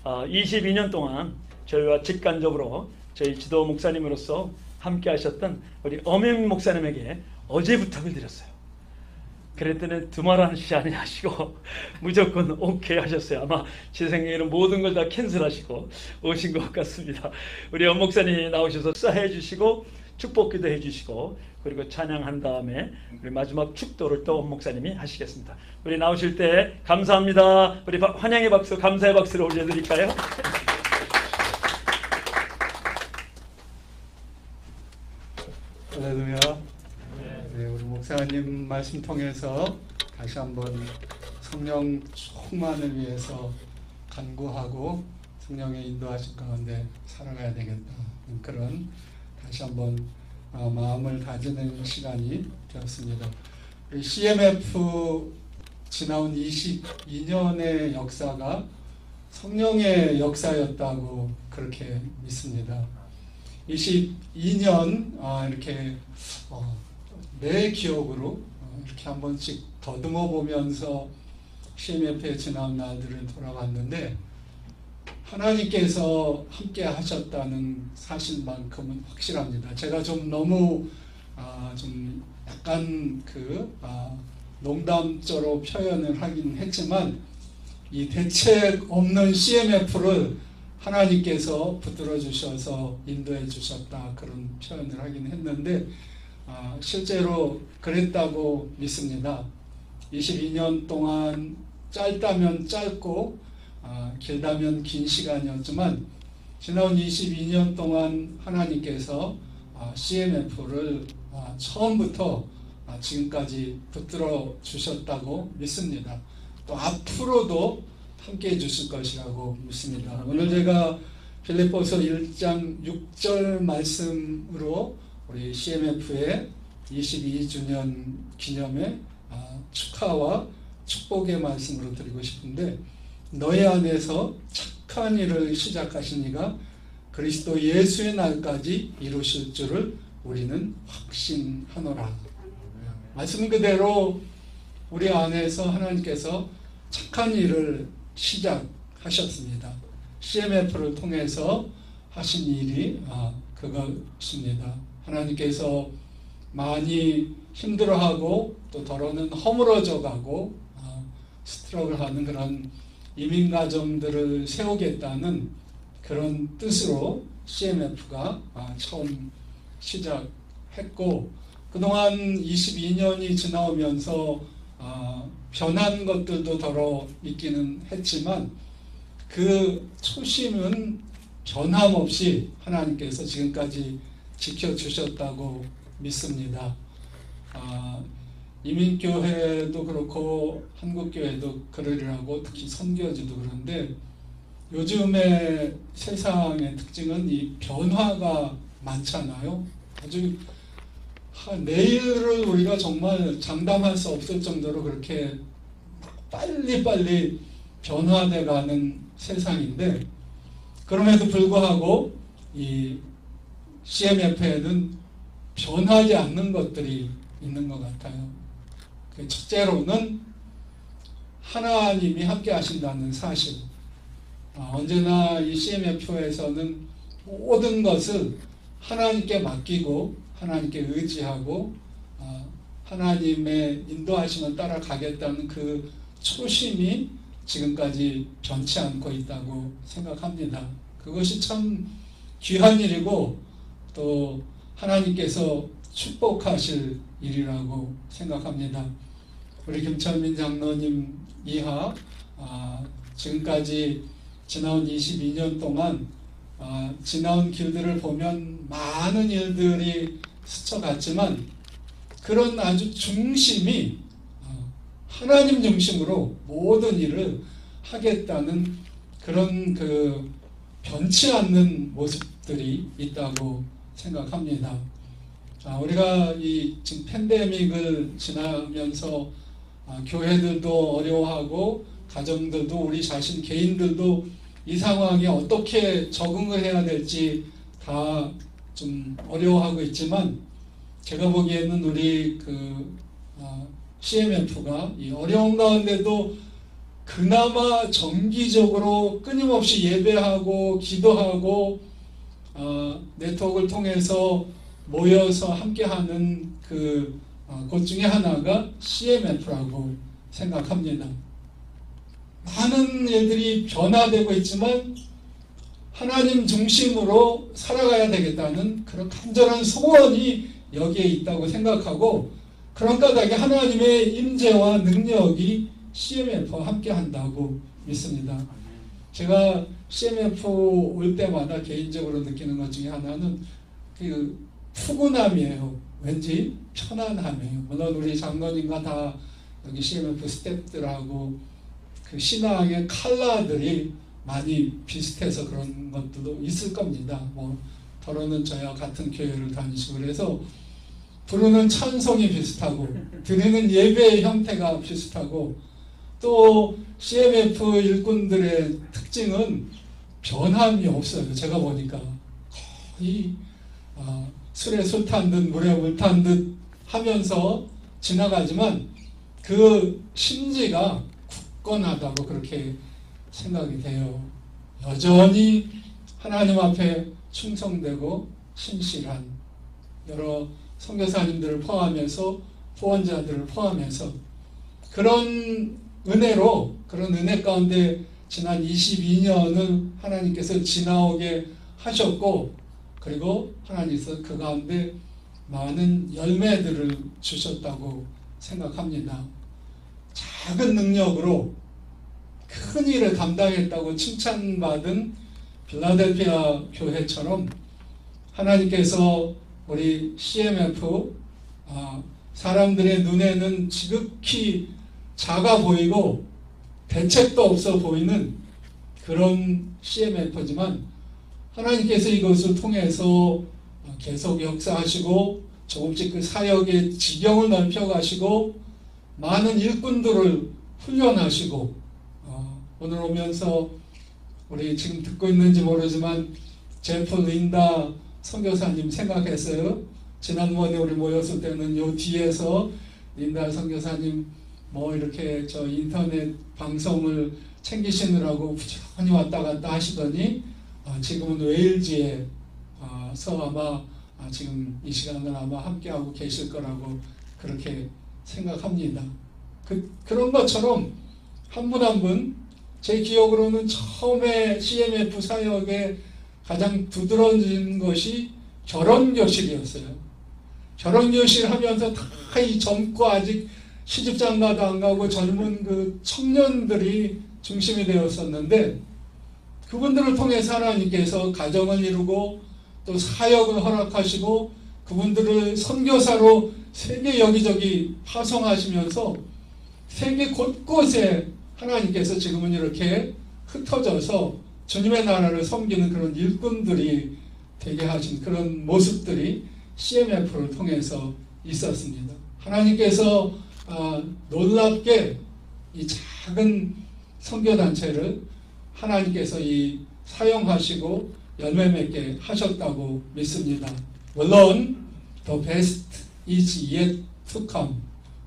22년 동안 저희와 직간접으로 저희 지도 목사님으로서 함께 하셨던 우리 엄영 목사님에게 어제 부탁을 드렸어요. 그랬더니 두말하시 아니하시고 무조건 오케이 하셨어요. 아마 제 생각에는 모든 걸 다 캔슬하시고 오신 것 같습니다. 우리 엄 목사님 나오셔서 사해 주시고 축복기도 해주시고 그리고 찬양한 다음에 우리 마지막 축도를 또 엄 목사님이 하시겠습니다. 우리 나오실 때 감사합니다. 우리 환영의 박수, 감사의 박수를 올려드릴까요? 할렐루야. 네, 우리 목사님 말씀 통해서 다시 한번 성령 충만을 위해서 간구하고 성령의 인도하신 가운데 살아가야 되겠다. 그런 다시 한번 마음을 다지는 시간이 되었습니다. CMF 지나온 22년의 역사가 성령의 역사였다고 그렇게 믿습니다. 22년 이렇게 내 기억으로 이렇게 한 번씩 더듬어 보면서 CMF에 지난 날들을 돌아봤는데 하나님께서 함께 하셨다는 사실만큼은 확실합니다. 제가 좀 너무 좀 약간 농담조로 표현을 하긴 했지만 이 대책 없는 CMF를 하나님께서 붙들어 주셔서 인도해 주셨다 그런 표현을 하긴 했는데 실제로 그랬다고 믿습니다. 22년 동안 짧다면 짧고 길다면 긴 시간이었지만 지나온 22년 동안 하나님께서 CMF를 처음부터 지금까지 붙들어 주셨다고 믿습니다. 또 앞으로도 함께 해 주실 것이라고 믿습니다. 오늘 제가 빌립보서 1장 6절 말씀으로 우리 CMF의 22주년 기념의 축하와 축복의 말씀으로 드리고 싶은데 너희 안에서 착한 일을 시작하신 이가 그리스도 예수의 날까지 이루실 줄을 우리는 확신하노라. 말씀 그대로 우리 안에서 하나님께서 착한 일을 시작하셨습니다. CMF를 통해서 하신 일이 그것입니다. 하나님께서 많이 힘들어하고 또 더러는 허물어져 가고 스트러글하는 그런 이민 가정들을 세우겠다는 그런 뜻으로 CMF가 처음 시작했고 그동안 22년이 지나오면서 변한 것들도 더러 있기는 했지만 그 초심은 변함없이 하나님께서 지금까지 지켜주셨다고 믿습니다. 이민교회도 그렇고 한국교회도 그러리라고 특히 선교지도 그런데 요즘의 세상의 특징은 이 변화가 많잖아요. 아주 내일을 우리가 정말 장담할 수 없을 정도로 그렇게 빨리빨리 변화돼가는 세상인데 그럼에도 불구하고 이 CMF에는 변하지 않는 것들이 있는 것 같아요. 첫째로는 하나님이 함께 하신다는 사실. 언제나 이 CMF에서는 모든 것을 하나님께 맡기고 하나님께 의지하고 하나님의 인도하심을 따라가겠다는 그 초심이 지금까지 변치 않고 있다고 생각합니다. 그것이 참 귀한 일이고 또 하나님께서 축복하실 일이라고 생각합니다. 우리 김철민 장로님 이하 지금까지 지나온 22년 동안 지나온 길들을 보면 많은 일들이 스쳐갔지만 그런 아주 중심이 하나님 중심으로 모든 일을 하겠다는 그런 그 변치 않는 모습들이 있다고 생각합니다. 우리가 이 지금 팬데믹을 지나면서 교회들도 어려워하고 가정들도 우리 자신 개인들도 이 상황에 어떻게 적응을 해야 될지 다 좀 어려워하고 있지만 제가 보기에는 우리 CMF가 이 어려운 가운데도 그나마 정기적으로 끊임없이 예배하고 기도하고 네트워크를 통해서 모여서 함께하는 곳 중에 하나가 CMF라고 생각합니다. 많은 일들이 변화되고 있지만 하나님 중심으로 살아가야 되겠다는 그런 간절한 소원이 여기에 있다고 생각하고 그런 까닭에 하나님의 임재와 능력이 CMF와 함께 한다고 믿습니다. 제가 CMF 올 때마다 개인적으로 느끼는 것 중에 하나는 그 푸근함이에요. 왠지 편안함이에요. 물론 우리 장로님과 다 여기 CMF 스태프들하고 그 신앙의 컬러들이 많이 비슷해서 그런 것들도 있을 겁니다. 뭐 더러는 저와 같은 교회를 다니시고 그래서 부르는 찬송이 비슷하고 드리는 예배의 형태가 비슷하고 또 CMF 일꾼들의 특징은 변함이 없어요. 제가 보니까 거의 술에 술 탄 듯 물에 물 탄 듯 하면서 지나가지만 그 심지가 굳건하다고 그렇게 생각이 돼요. 여전히 하나님 앞에 충성되고 신실한 여러 선교사님들을 포함해서 후원자들을 포함해서 그런 은혜로 그런 은혜 가운데 지난 22년을 하나님께서 지나오게 하셨고 그리고 하나님께서 그 가운데 많은 열매들을 주셨다고 생각합니다. 작은 능력으로 큰 일을 감당했다고 칭찬받은 필라델피아 교회처럼 하나님께서 우리 CMF 사람들의 눈에는 지극히 작아 보이고 대책도 없어 보이는 그런 CMF지만 하나님께서 이것을 통해서 계속 역사하시고 조금씩 그 사역의 지경을 넓혀가시고 많은 일꾼들을 훈련하시고 오늘 오면서 우리 지금 듣고 있는지 모르지만 제프 린다 선교사님 생각했어요. 지난번에 우리 모였을 때는 요 뒤에서 린다 선교사님 뭐 이렇게 저 인터넷 방송을 챙기시느라고 부지런히 왔다 갔다 하시더니 지금은 웨일즈에서 아마 지금 이 시간을 아마 함께하고 계실 거라고 그렇게 생각합니다. 그런 것처럼 한 분 한 분 제 기억으로는 처음에 CMF 사역에 가장 두드러진 것이 결혼교실이었어요. 결혼교실 하면서 다 이 젊고 아직 시집장가도 안 가고 젊은 그 청년들이 중심이 되었었는데 그분들을 통해서 하나님께서 가정을 이루고 또 사역을 허락하시고 그분들을 선교사로 세계 여기저기 파송하시면서 세계 곳곳에 하나님께서 지금은 이렇게 흩어져서 주님의 나라를 섬기는 그런 일꾼들이 되게 하신 그런 모습들이 CMF를 통해서 있었습니다. 하나님께서 놀랍게 이 작은 선교단체를 하나님께서 사용하시고 열매 맺게 하셨다고 믿습니다. 물론 the best is yet to come.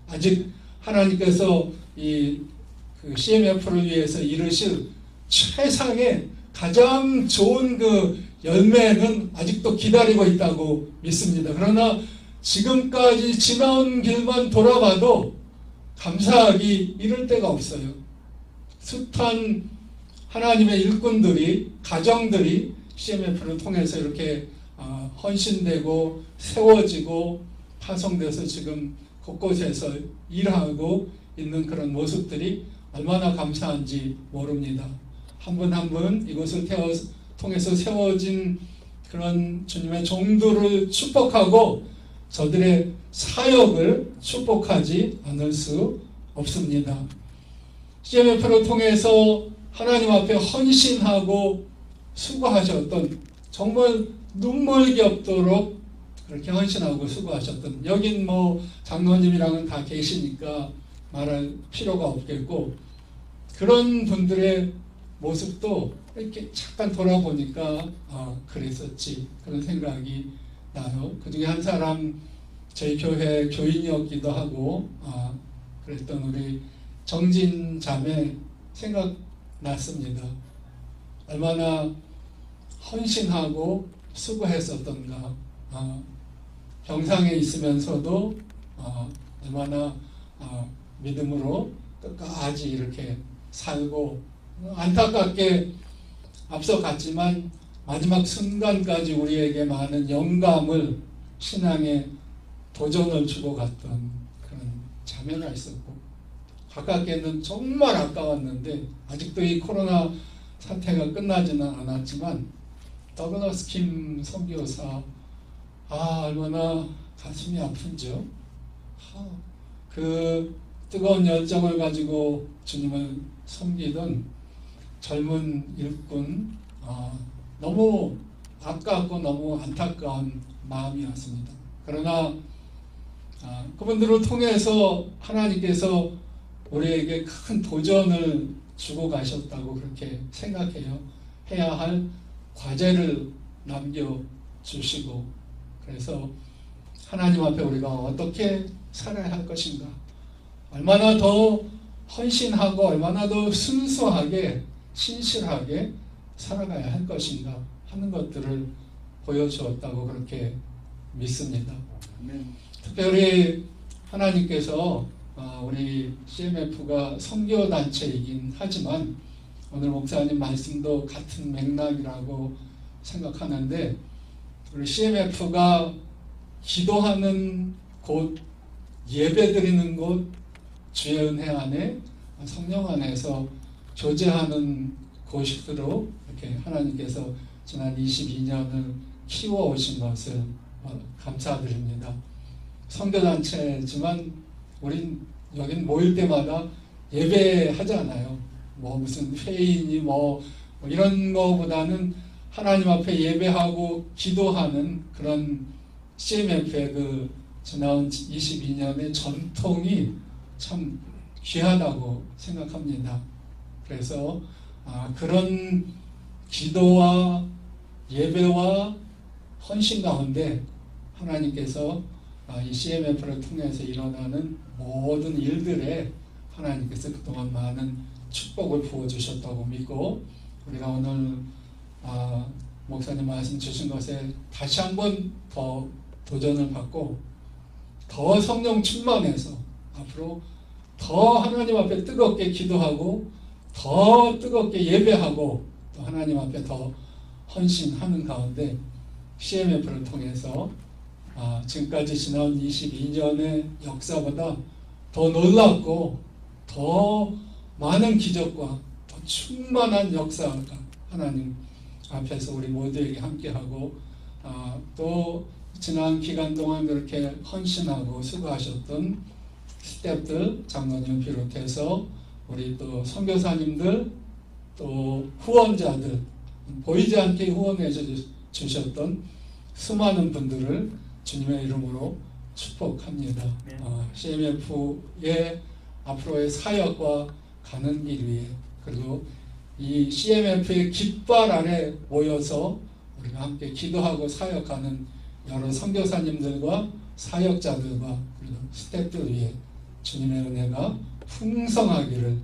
아직 하나님께서 그 CMF를 위해서 이루실 최상의 가장 좋은 그 열매는 아직도 기다리고 있다고 믿습니다. 그러나 지금까지 지나온 길만 돌아봐도 감사하기 이를 데가 없어요. 숱한 하나님의 일꾼들이 가정들이 CMF를 통해서 이렇게 헌신되고 세워지고 파송돼서 지금 곳곳에서 일하고 있는 그런 모습들이 얼마나 감사한지 모릅니다. 한 분 한 분 이곳을 통해서 세워진 그런 주님의 종들을 축복하고 저들의 사역을 축복하지 않을 수 없습니다. CMF를 통해서 하나님 앞에 헌신하고 수고하셨던, 정말 눈물겹도록 그렇게 헌신하고 수고하셨던, 여긴 뭐 장로님이랑은 다 계시니까 말할 필요가 없겠고, 그런 분들의 모습도 이렇게 잠깐 돌아보니까 그랬었지, 그런 생각이 나요. 그 중에 한 사람 저희 교회 교인이었기도 하고 그랬던 우리 정진 자매 생각났습니다. 얼마나 헌신하고 수고했었던가. 병상에 있으면서도 얼마나 믿음으로 끝까지 이렇게 살고, 안타깝게 앞서 갔지만 마지막 순간까지 우리에게 많은 영감을, 신앙의 도전을 주고 갔던 그런 자매가 있었고, 가깝게는 정말 아까웠는데 아직도 이 코로나 사태가 끝나지는 않았지만 더글라스 킴 선교사, 얼마나 가슴이 아픈지요. 그 뜨거운 열정을 가지고 주님을 섬기던 젊은 일꾼, 너무 아깝고 너무 안타까운 마음이었습니다. 그러나 그분들을 통해서 하나님께서 우리에게 큰 도전을 주고 가셨다고 그렇게 생각해요. 해야 할 과제를 남겨주시고, 그래서 하나님 앞에 우리가 어떻게 살아야 할 것인가, 얼마나 더 헌신하고 얼마나 더 순수하게 신실하게 살아가야 할 것인가 하는 것들을 보여주었다고 그렇게 믿습니다. 특별히 하나님께서 우리 CMF가 선교단체이긴 하지만 오늘 목사님 말씀도 같은 맥락이라고 생각하는데, 우리 CMF가 기도하는 곳, 예배드리는 곳, 주의 은혜 안에 성령 안에서 교제하는 곳으로 이렇게 하나님께서 지난 22년을 키워오신 것을 감사드립니다. 선교단체지만 우린 여긴 모일 때마다 예배하잖아요. 뭐 무슨 회의니 뭐 이런 거보다는 하나님 앞에 예배하고 기도하는 그런 CMF의 그 지난 22년의 전통이 참 귀하다고 생각합니다. 그래서 그런 기도와 예배와 헌신 가운데 하나님께서 이 CMF를 통해서 일어나는 모든 일들에 하나님께서 그동안 많은 축복을 부어주셨다고 믿고, 우리가 오늘 목사님 말씀 주신 것에 다시 한번 더 도전을 받고 더 성령 충만해서 앞으로 더 하나님 앞에 뜨겁게 기도하고 더 뜨겁게 예배하고 또 하나님 앞에 더 헌신하는 가운데 CMF를 통해서 지금까지 지난 22년의 역사보다 더 놀랍고 더 많은 기적과 더 충만한 역사가 하나님 앞에서 우리 모두에게 함께하고, 또 지난 기간 동안 그렇게 헌신하고 수고하셨던 스태프들, 장로님 비롯해서 우리 또 선교사님들, 또 후원자들, 보이지 않게 후원해 주셨던 수많은 분들을 주님의 이름으로 축복합니다. CMF의 앞으로의 사역과 가는 길 위에, 그리고 이 CMF의 깃발 아래 모여서 우리가 함께 기도하고 사역하는 여러 선교사님들과 사역자들과 그리고 스태프들 위에 주님의 은혜가 풍성하기를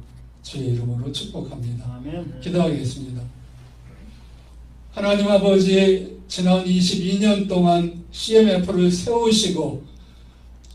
주의 이름으로 축복합니다. 아멘. 기도하겠습니다. 하나님 아버지, 지난 22년 동안 CMF를 세우시고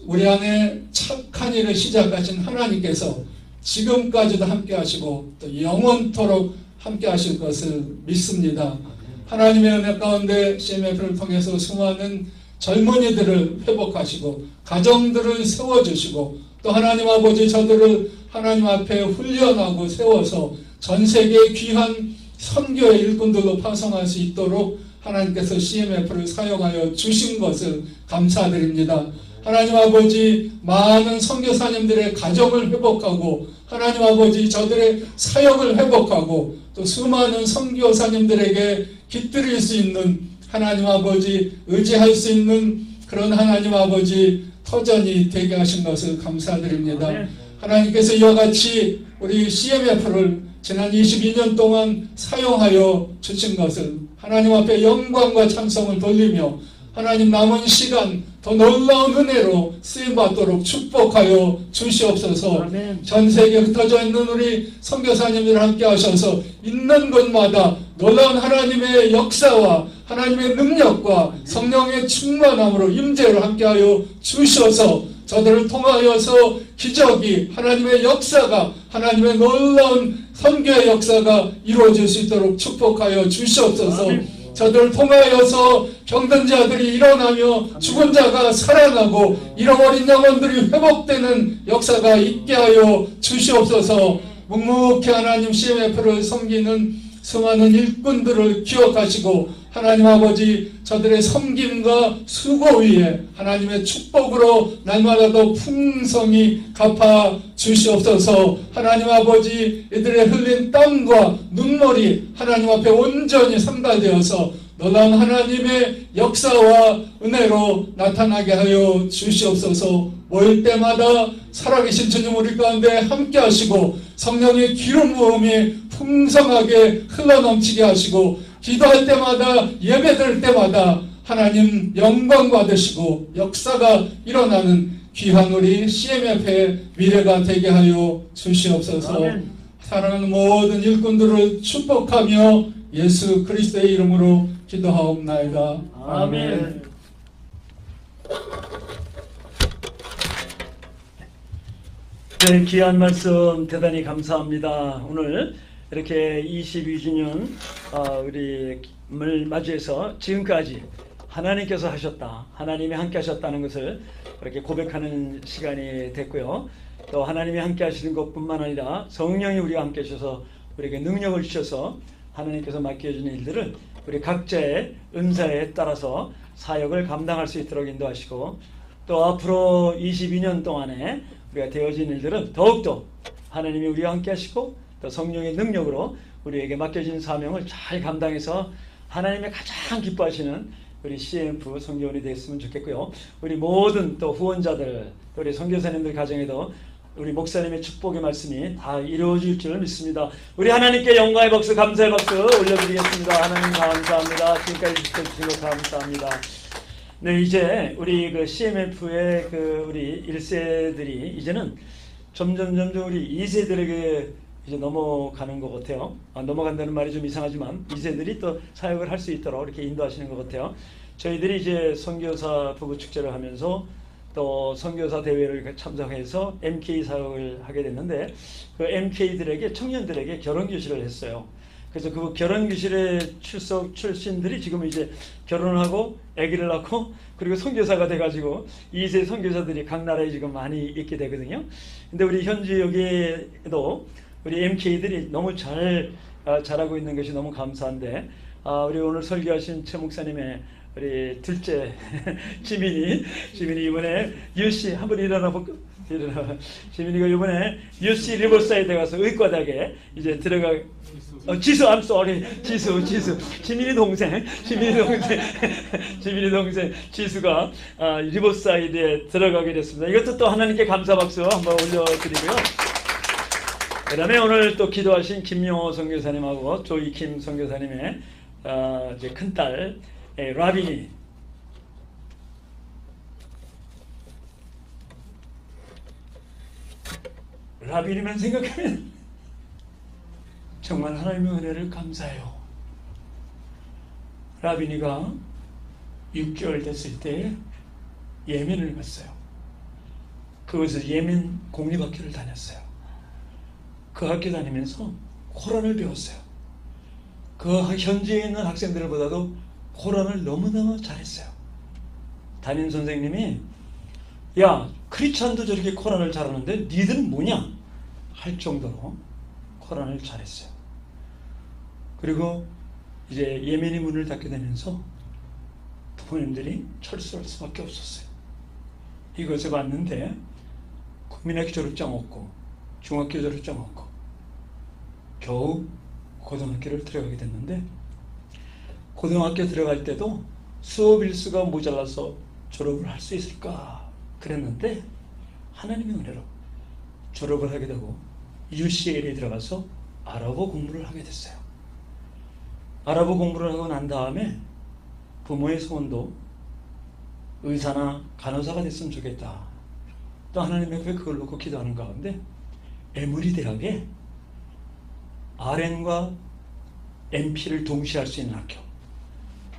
우리 안에 착한 일을 시작하신 하나님께서 지금까지도 함께 하시고 또 영원토록 함께 하실 것을 믿습니다. 하나님의 은혜 가운데 CMF를 통해서 수많은 젊은이들을 회복하시고 가정들을 세워주시고 또 하나님 아버지 저들을 하나님 앞에 훈련하고 세워서 전 세계의 귀한 선교의 일꾼들로 파송할 수 있도록 하나님께서 CMF를 사용하여 주신 것을 감사드립니다. 하나님 아버지, 많은 선교사님들의 가정을 회복하고 하나님 아버지 저들의 사역을 회복하고 또 수많은 선교사님들에게 깃들일 수 있는 하나님 아버지 의지할 수 있는 그런 하나님 아버지 터전이 되게 하신 것을 감사드립니다. 하나님께서 이와 같이 우리 CMF를 지난 22년 동안 사용하여 주신 것을 하나님 앞에 영광과 찬송을 돌리며 하나님 남은 시간 더 놀라운 은혜로 쓰임받도록 축복하여 주시옵소서. 전 세계에 흩어져 있는 우리 선교사님들 함께 하셔서 있는 곳마다 놀라운 하나님의 역사와 하나님의 능력과 성령의 충만함으로 임재를 함께하여 주셔서 저들을 통하여서 기적이 하나님의 역사가 하나님의 놀라운 선교의 역사가 이루어질 수 있도록 축복하여 주시옵소서. 저들을 통하여서 병든 자들이 일어나며 죽은 자가 살아나고 잃어버린 영혼들이 회복되는 역사가 있게 하여 주시옵소서. 묵묵히 하나님 CMF를 섬기는 수많은 일꾼들을 기억하시고 하나님 아버지 저들의 섬김과 수고 위에 하나님의 축복으로 날마다 더 풍성히 갚아 주시옵소서. 하나님 아버지 이들의 흘린 땀과 눈물이 하나님 앞에 온전히 상달되어서 놀라운 하나님의 역사와 은혜로 나타나게 하여 주시옵소서. 모일 때마다 살아계신 주님 우리 가운데 함께 하시고 성령의 기름 부음이 풍성하게 흘러넘치게 하시고 기도할 때마다 예배드릴 때마다 하나님 영광 받으시고 역사가 일어나는 귀한 우리 CMF의 미래가 되게 하여 주시옵소서. 아멘. 사랑하는 모든 일꾼들을 축복하며 예수 그리스도의 이름으로 기도하옵나이다. 아멘. 네, 귀한 말씀 대단히 감사합니다. 오늘 이렇게 22주년 우리를 맞이해서 지금까지 하나님께서 하셨다, 하나님이 함께 하셨다는 것을 이렇게 고백하는 시간이 됐고요. 또 하나님이 함께 하시는 것뿐만 아니라 성령이 우리와 함께 하셔서 우리에게 능력을 주셔서 하나님께서 맡겨준 일들을 우리 각자의 은사에 따라서 사역을 감당할 수 있도록 인도하시고 또 앞으로 22년 동안에 우리가 되어진 일들은 더욱더 하나님이 우리와 함께 하시고 또 성령의 능력으로 우리에게 맡겨진 사명을 잘 감당해서 하나님의 가장 기뻐하시는 우리 CMF 성교원이 됐으면 좋겠고요. 우리 모든 또 후원자들, 또 우리 선교사님들 가정에도 우리 목사님의 축복의 말씀이 다 이루어질 줄 믿습니다. 우리 하나님께 영광의 박수, 감사의 박수 올려드리겠습니다. 하나님 감사합니다. 지금까지 지켜주신 것 감사합니다. 네, 이제 우리 그 CMF의 그 우리 1세들이 이제는 점점 우리 2세들에게 이제 넘어가는 것 같아요. 넘어간다는 말이 좀 이상하지만 2세들이 또 사역을 할 수 있도록 이렇게 인도하시는 것 같아요. 저희들이 이제 선교사 부부 축제를 하면서 또 선교사 대회를 참석해서 MK 사역을 하게 됐는데 그 MK들에게 청년들에게 결혼 교실을 했어요. 그래서 그 결혼 교실에 출신들이 지금 이제 결혼하고 아기를 낳고 그리고 선교사가 돼가지고 2세 선교사들이 각 나라에 지금 많이 있게 되거든요. 근데 우리 현지 여기에도 우리 MK들이 너무 잘하고 있는 것이 너무 감사한데 우리 오늘 설교하신 최 목사님의 우리 둘째 지민이 이번에 UC 한번 일어나 볼까? 지민이가 이번에 UC 리버사이드에 가서 의과대학에 이제 들어가. 지수, I'm sorry. 지수. 지민이 동생 지수가 리버사이드에 들어가게 됐습니다. 이것도 또 하나님께 감사 박수 한번 올려드리고요. 그 다음에 오늘 또 기도하신 김용호 선교사님하고 조이킴 선교사님의 이제 큰딸 라빈이만 생각하면 정말 하나님의 은혜를 감사해요. 라빈이가 6개월 됐을 때 예멘을 갔어요. 그것을 예멘 공립학교를 다녔어요. 그 학교 다니면서 코란을 배웠어요. 그 현지에 있는 학생들보다도 코란을 너무너무 잘했어요. 담임 선생님이 야, 크리스찬도 저렇게 코란을 잘하는데 니들은 뭐냐? 할 정도로 코란을 잘했어요. 그리고 이제 예멘이 문을 닫게 되면서 부모님들이 철수할 수밖에 없었어요. 이곳에 왔는데 국민학교 졸업장 없고 중학교 졸업장 없고 겨우 고등학교를 들어가게 됐는데, 고등학교 들어갈 때도 수업 일수가 모자라서 졸업을 할 수 있을까 그랬는데 하나님의 은혜로 졸업을 하게 되고 UCL에 들어가서 아랍어 공부를 하게 됐어요. 아랍어 공부를 하고 난 다음에 부모의 소원도 의사나 간호사가 됐으면 좋겠다. 또 하나님 앞에 그걸 놓고 기도하는 가운데 에머리 대학에 RN과 MP를 동시에 할 수 있는 학교,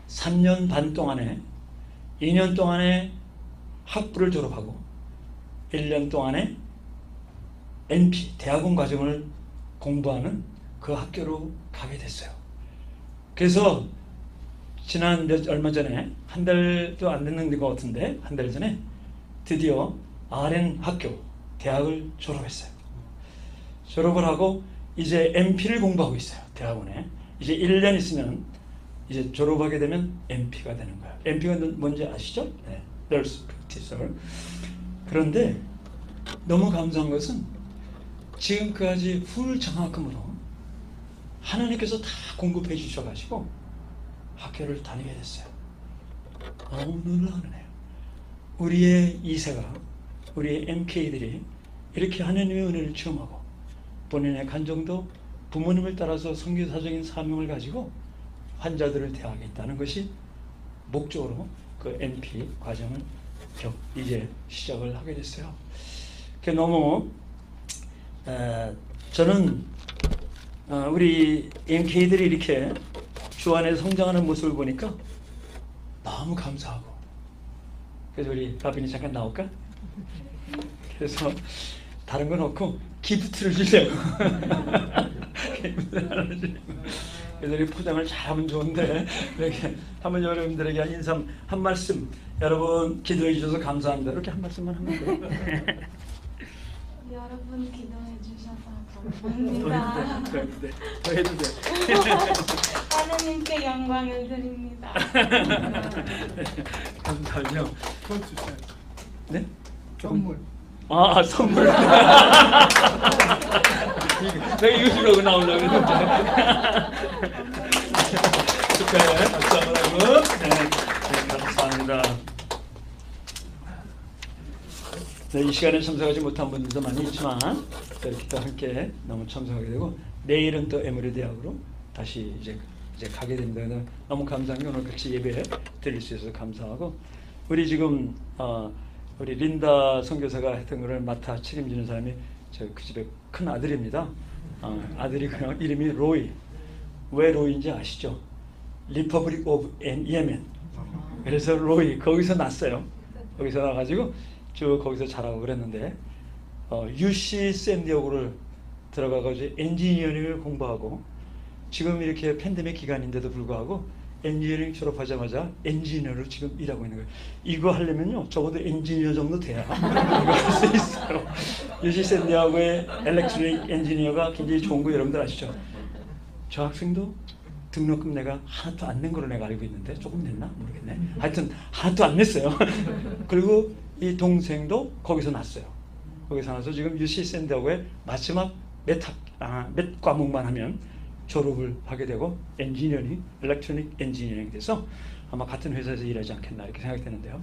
3년 반 동안에 2년 동안에 학부를 졸업하고 1년 동안에 MP, 대학원 과정을 공부하는 그 학교로 가게 됐어요. 그래서 지난 얼마 전에, 한 달도 안 됐는 것 같은데 한 달 전에 드디어 RN 학교, 대학을 졸업했어요. 졸업을 하고 이제 MP를 공부하고 있어요. 대학원에. 이제 1년 있으면 이제 졸업하게 되면 MP가 되는 거예요. MP가 뭔지 아시죠? 네. Nurse Practitioner. 그런데 너무 감사한 것은 지금까지 훌장학금으로 하나님께서 다 공급해 주셔가지고 학교를 다니게 됐어요. 너무 놀라우네요. 우리의 2세가, 우리의 MK들이 이렇게 하나님의 은혜를 체험하고 본인의 간정도 부모님을 따라서 선교사적인 사명을 가지고 환자들을 대하겠다는 것이 목적으로 그 MP 과정을 이제 시작을 하게 됐어요. 너무 저는 우리 MK들이 이렇게 주 안에서 성장하는 모습을 보니까 너무 감사하고, 그래서 우리 라빈이 잠깐 나올까? 그래서 다른 건 없고 기프트를 주려고. 그래서 우리 포장을 잘하면 좋은데 이렇게 한번 여러분들에게 인사 한 말씀, 여러분 기도해 주셔서 감사합니다. 이렇게 한 말씀만 하면 돼요. 여러분 기도해 주셔서 감사합니다. 더 해도 돼. 하나님께 영광을 드립니다. 감사하죠. 그건 주셔야죠. 네? 선물. 아, 선물. 내가 이거 주려고 나오려고 했는데. 축하해. 박수 한번 하고. 네, 감사합니다. 네, 이 시간에 참석하지 못한 분들도 많이 있지만 이렇게 또 함께 너무 참석하게 되고, 내일은 또 에머리 대학으로 다시 이제 가게 됩니다. 너무 감사한 게 오늘 같이 예배 드릴 수 있어서 감사하고, 우리 지금 우리 린다 선교사가 했던 것을 맡아 책임지는 사람이 그 집의 큰 아들입니다. 아들이 그냥 이름이 로이. 왜 로이인지 아시죠? 리퍼블릭 오브 예멘. 그래서 로이, 거기서 났어요. 거기서 나가지고 쭉 거기서 자라고 그랬는데 UC 샌디에고를 들어가가지고 엔지니어링을 공부하고, 지금 이렇게 팬데믹 기간인데도 불구하고 엔지니어링 졸업하자마자 엔지니어로 지금 일하고 있는 거예요. 이거 하려면요 적어도 엔지니어 정도 돼야 이거 할 수 있어요. UC 샌디에고의 엘렉트릭 엔지니어가 굉장히 좋은 거 여러분들 아시죠? 저 학생도 등록금 내가 하나도 안 낸 걸로 내가 알고 있는데, 조금 냈나 모르겠네. 하여튼 하나도 안 냈어요. 그리고 이 동생도 거기서 났어요. 거기서 나서 지금 UC 샌디에고의 마지막 몇 과목만 하면 졸업을 하게 되고 엔지니어링, 일렉트로닉 엔지니어링이 돼서 아마 같은 회사에서 일하지 않겠나 이렇게 생각되는데요.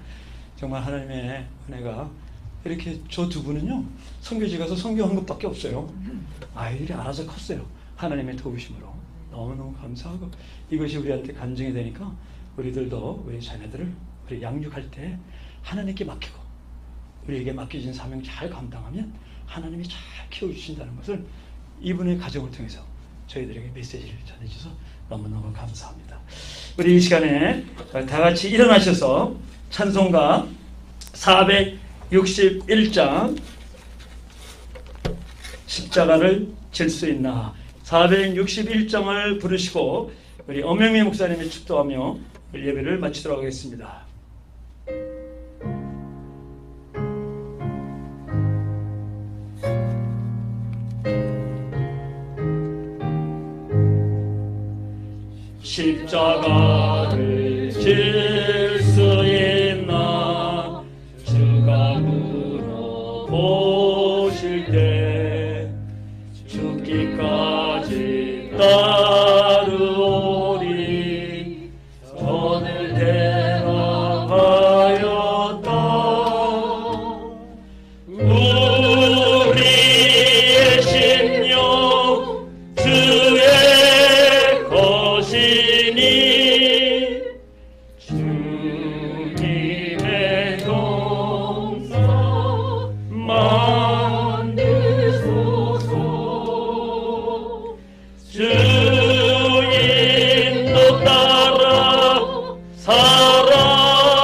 정말 하나님의 은혜가 이렇게, 저 두 분은요 선교지 가서 선교한 것밖에 없어요. 아이들이 알아서 컸어요. 하나님의 도우심으로. 너무너무 감사하고, 이것이 우리한테 간증이 되니까 우리들도 우리 자녀들을 우리 양육할 때 하나님께 맡기고 우리에게 맡겨진 사명 잘 감당하면 하나님이 잘 키워주신다는 것을 이분의 가정을 통해서 저희들에게 메시지를 전해주셔서 너무너무 감사합니다. 우리 이 시간에 다 같이 일어나셔서 찬송가 461장 십자가를 질 수 있나, 461장을 부르시고 우리 엄영미 목사님이 축도하며 예배를 마치도록 하겠습니다. 십자가를 질 수 있나 주가 물어보실 때 죽기까지 따르오리 전을 대답하였다. 우리의 심령 주의 것이니 주님의 형상 만드소서. 주 인도 따라 살아갈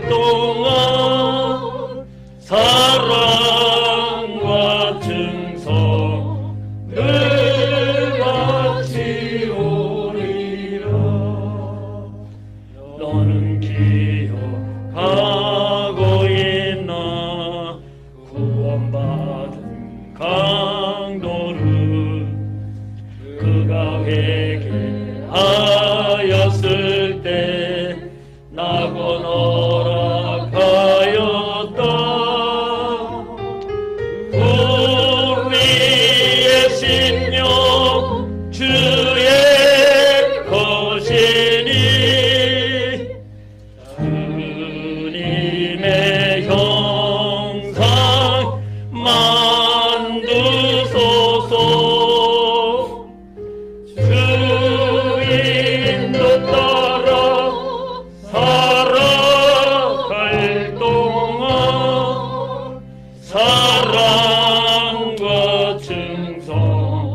동안 사랑과 증성을 바치오리라. 너는 기억하고 있나 구원받은 강도를 그가 회개하였을 때 나고 허락하였다. 우리의 심령 주의 것이니 주님의 형상 만드소서. 주 인도 따라 살아갈 동안 사랑과 증성을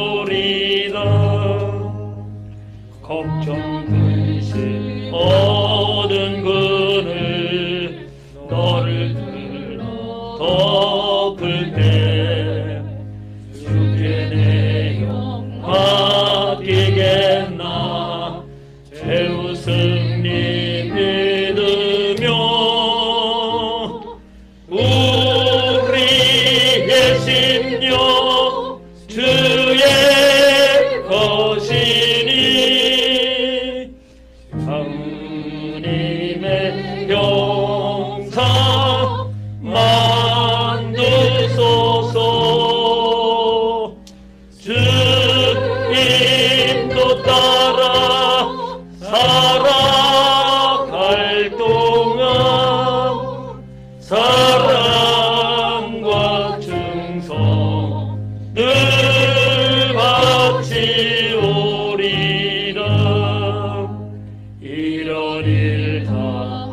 바치오리다. 걱정 근심 모든 그늘 너를 들러 덮을 때 주께 내 영 맡기겠나 최후 승리 믿으며 우리의 심령 주의 것이니 주님의 형상 만드소서. 주 인도 따라 살아갈 동안 사랑과 증성을 바치오리라. 이런 일 다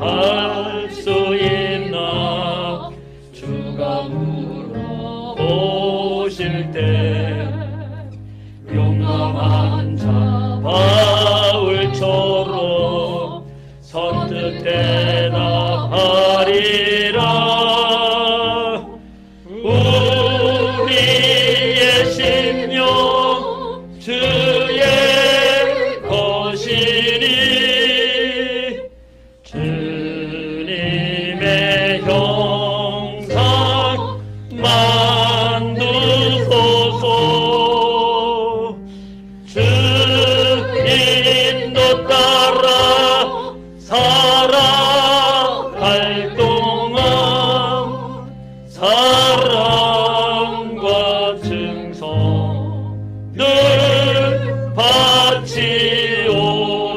할 수 있나 주가 물어보실 때 용감한 자 바울처럼 선뜻 대답하리라. 우리의 심령 주의 것이니 주님의 형상 만드소서. 주 인도 따라 살아갈 동안 사랑과 증성을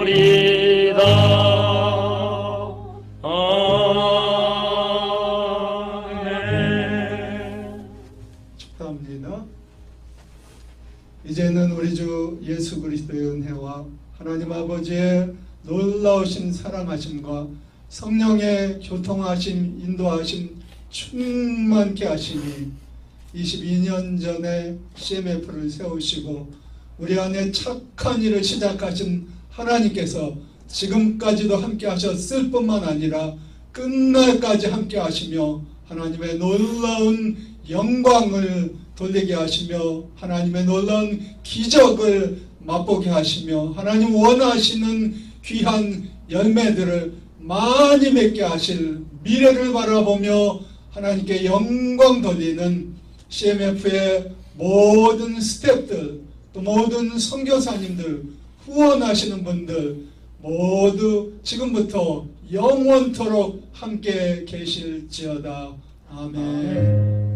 바치오리다. 아멘. 축하합니다. 이제는 우리 주 예수 그리스도의 은혜와 하나님 아버지의 놀라우신 사랑하심과 성령의 교통하심, 인도하심 충만케 하시니 22년 전에 CMF를 세우시고 우리 안에 착한 일을 시작하신 하나님께서 지금까지도 함께 하셨을 뿐만 아니라 끝날까지 함께 하시며 하나님의 놀라운 영광을 돌리게 하시며 하나님의 놀라운 기적을 맛보게 하시며 하나님 원하시는 귀한 열매들을 많이 맺게 하실 미래를 바라보며 하나님께 영광 돌리는 CMF의 모든 스태프들, 또 모든 선교사님들, 후원하시는 분들 모두 지금부터 영원토록 함께 계실지어다. 아멘.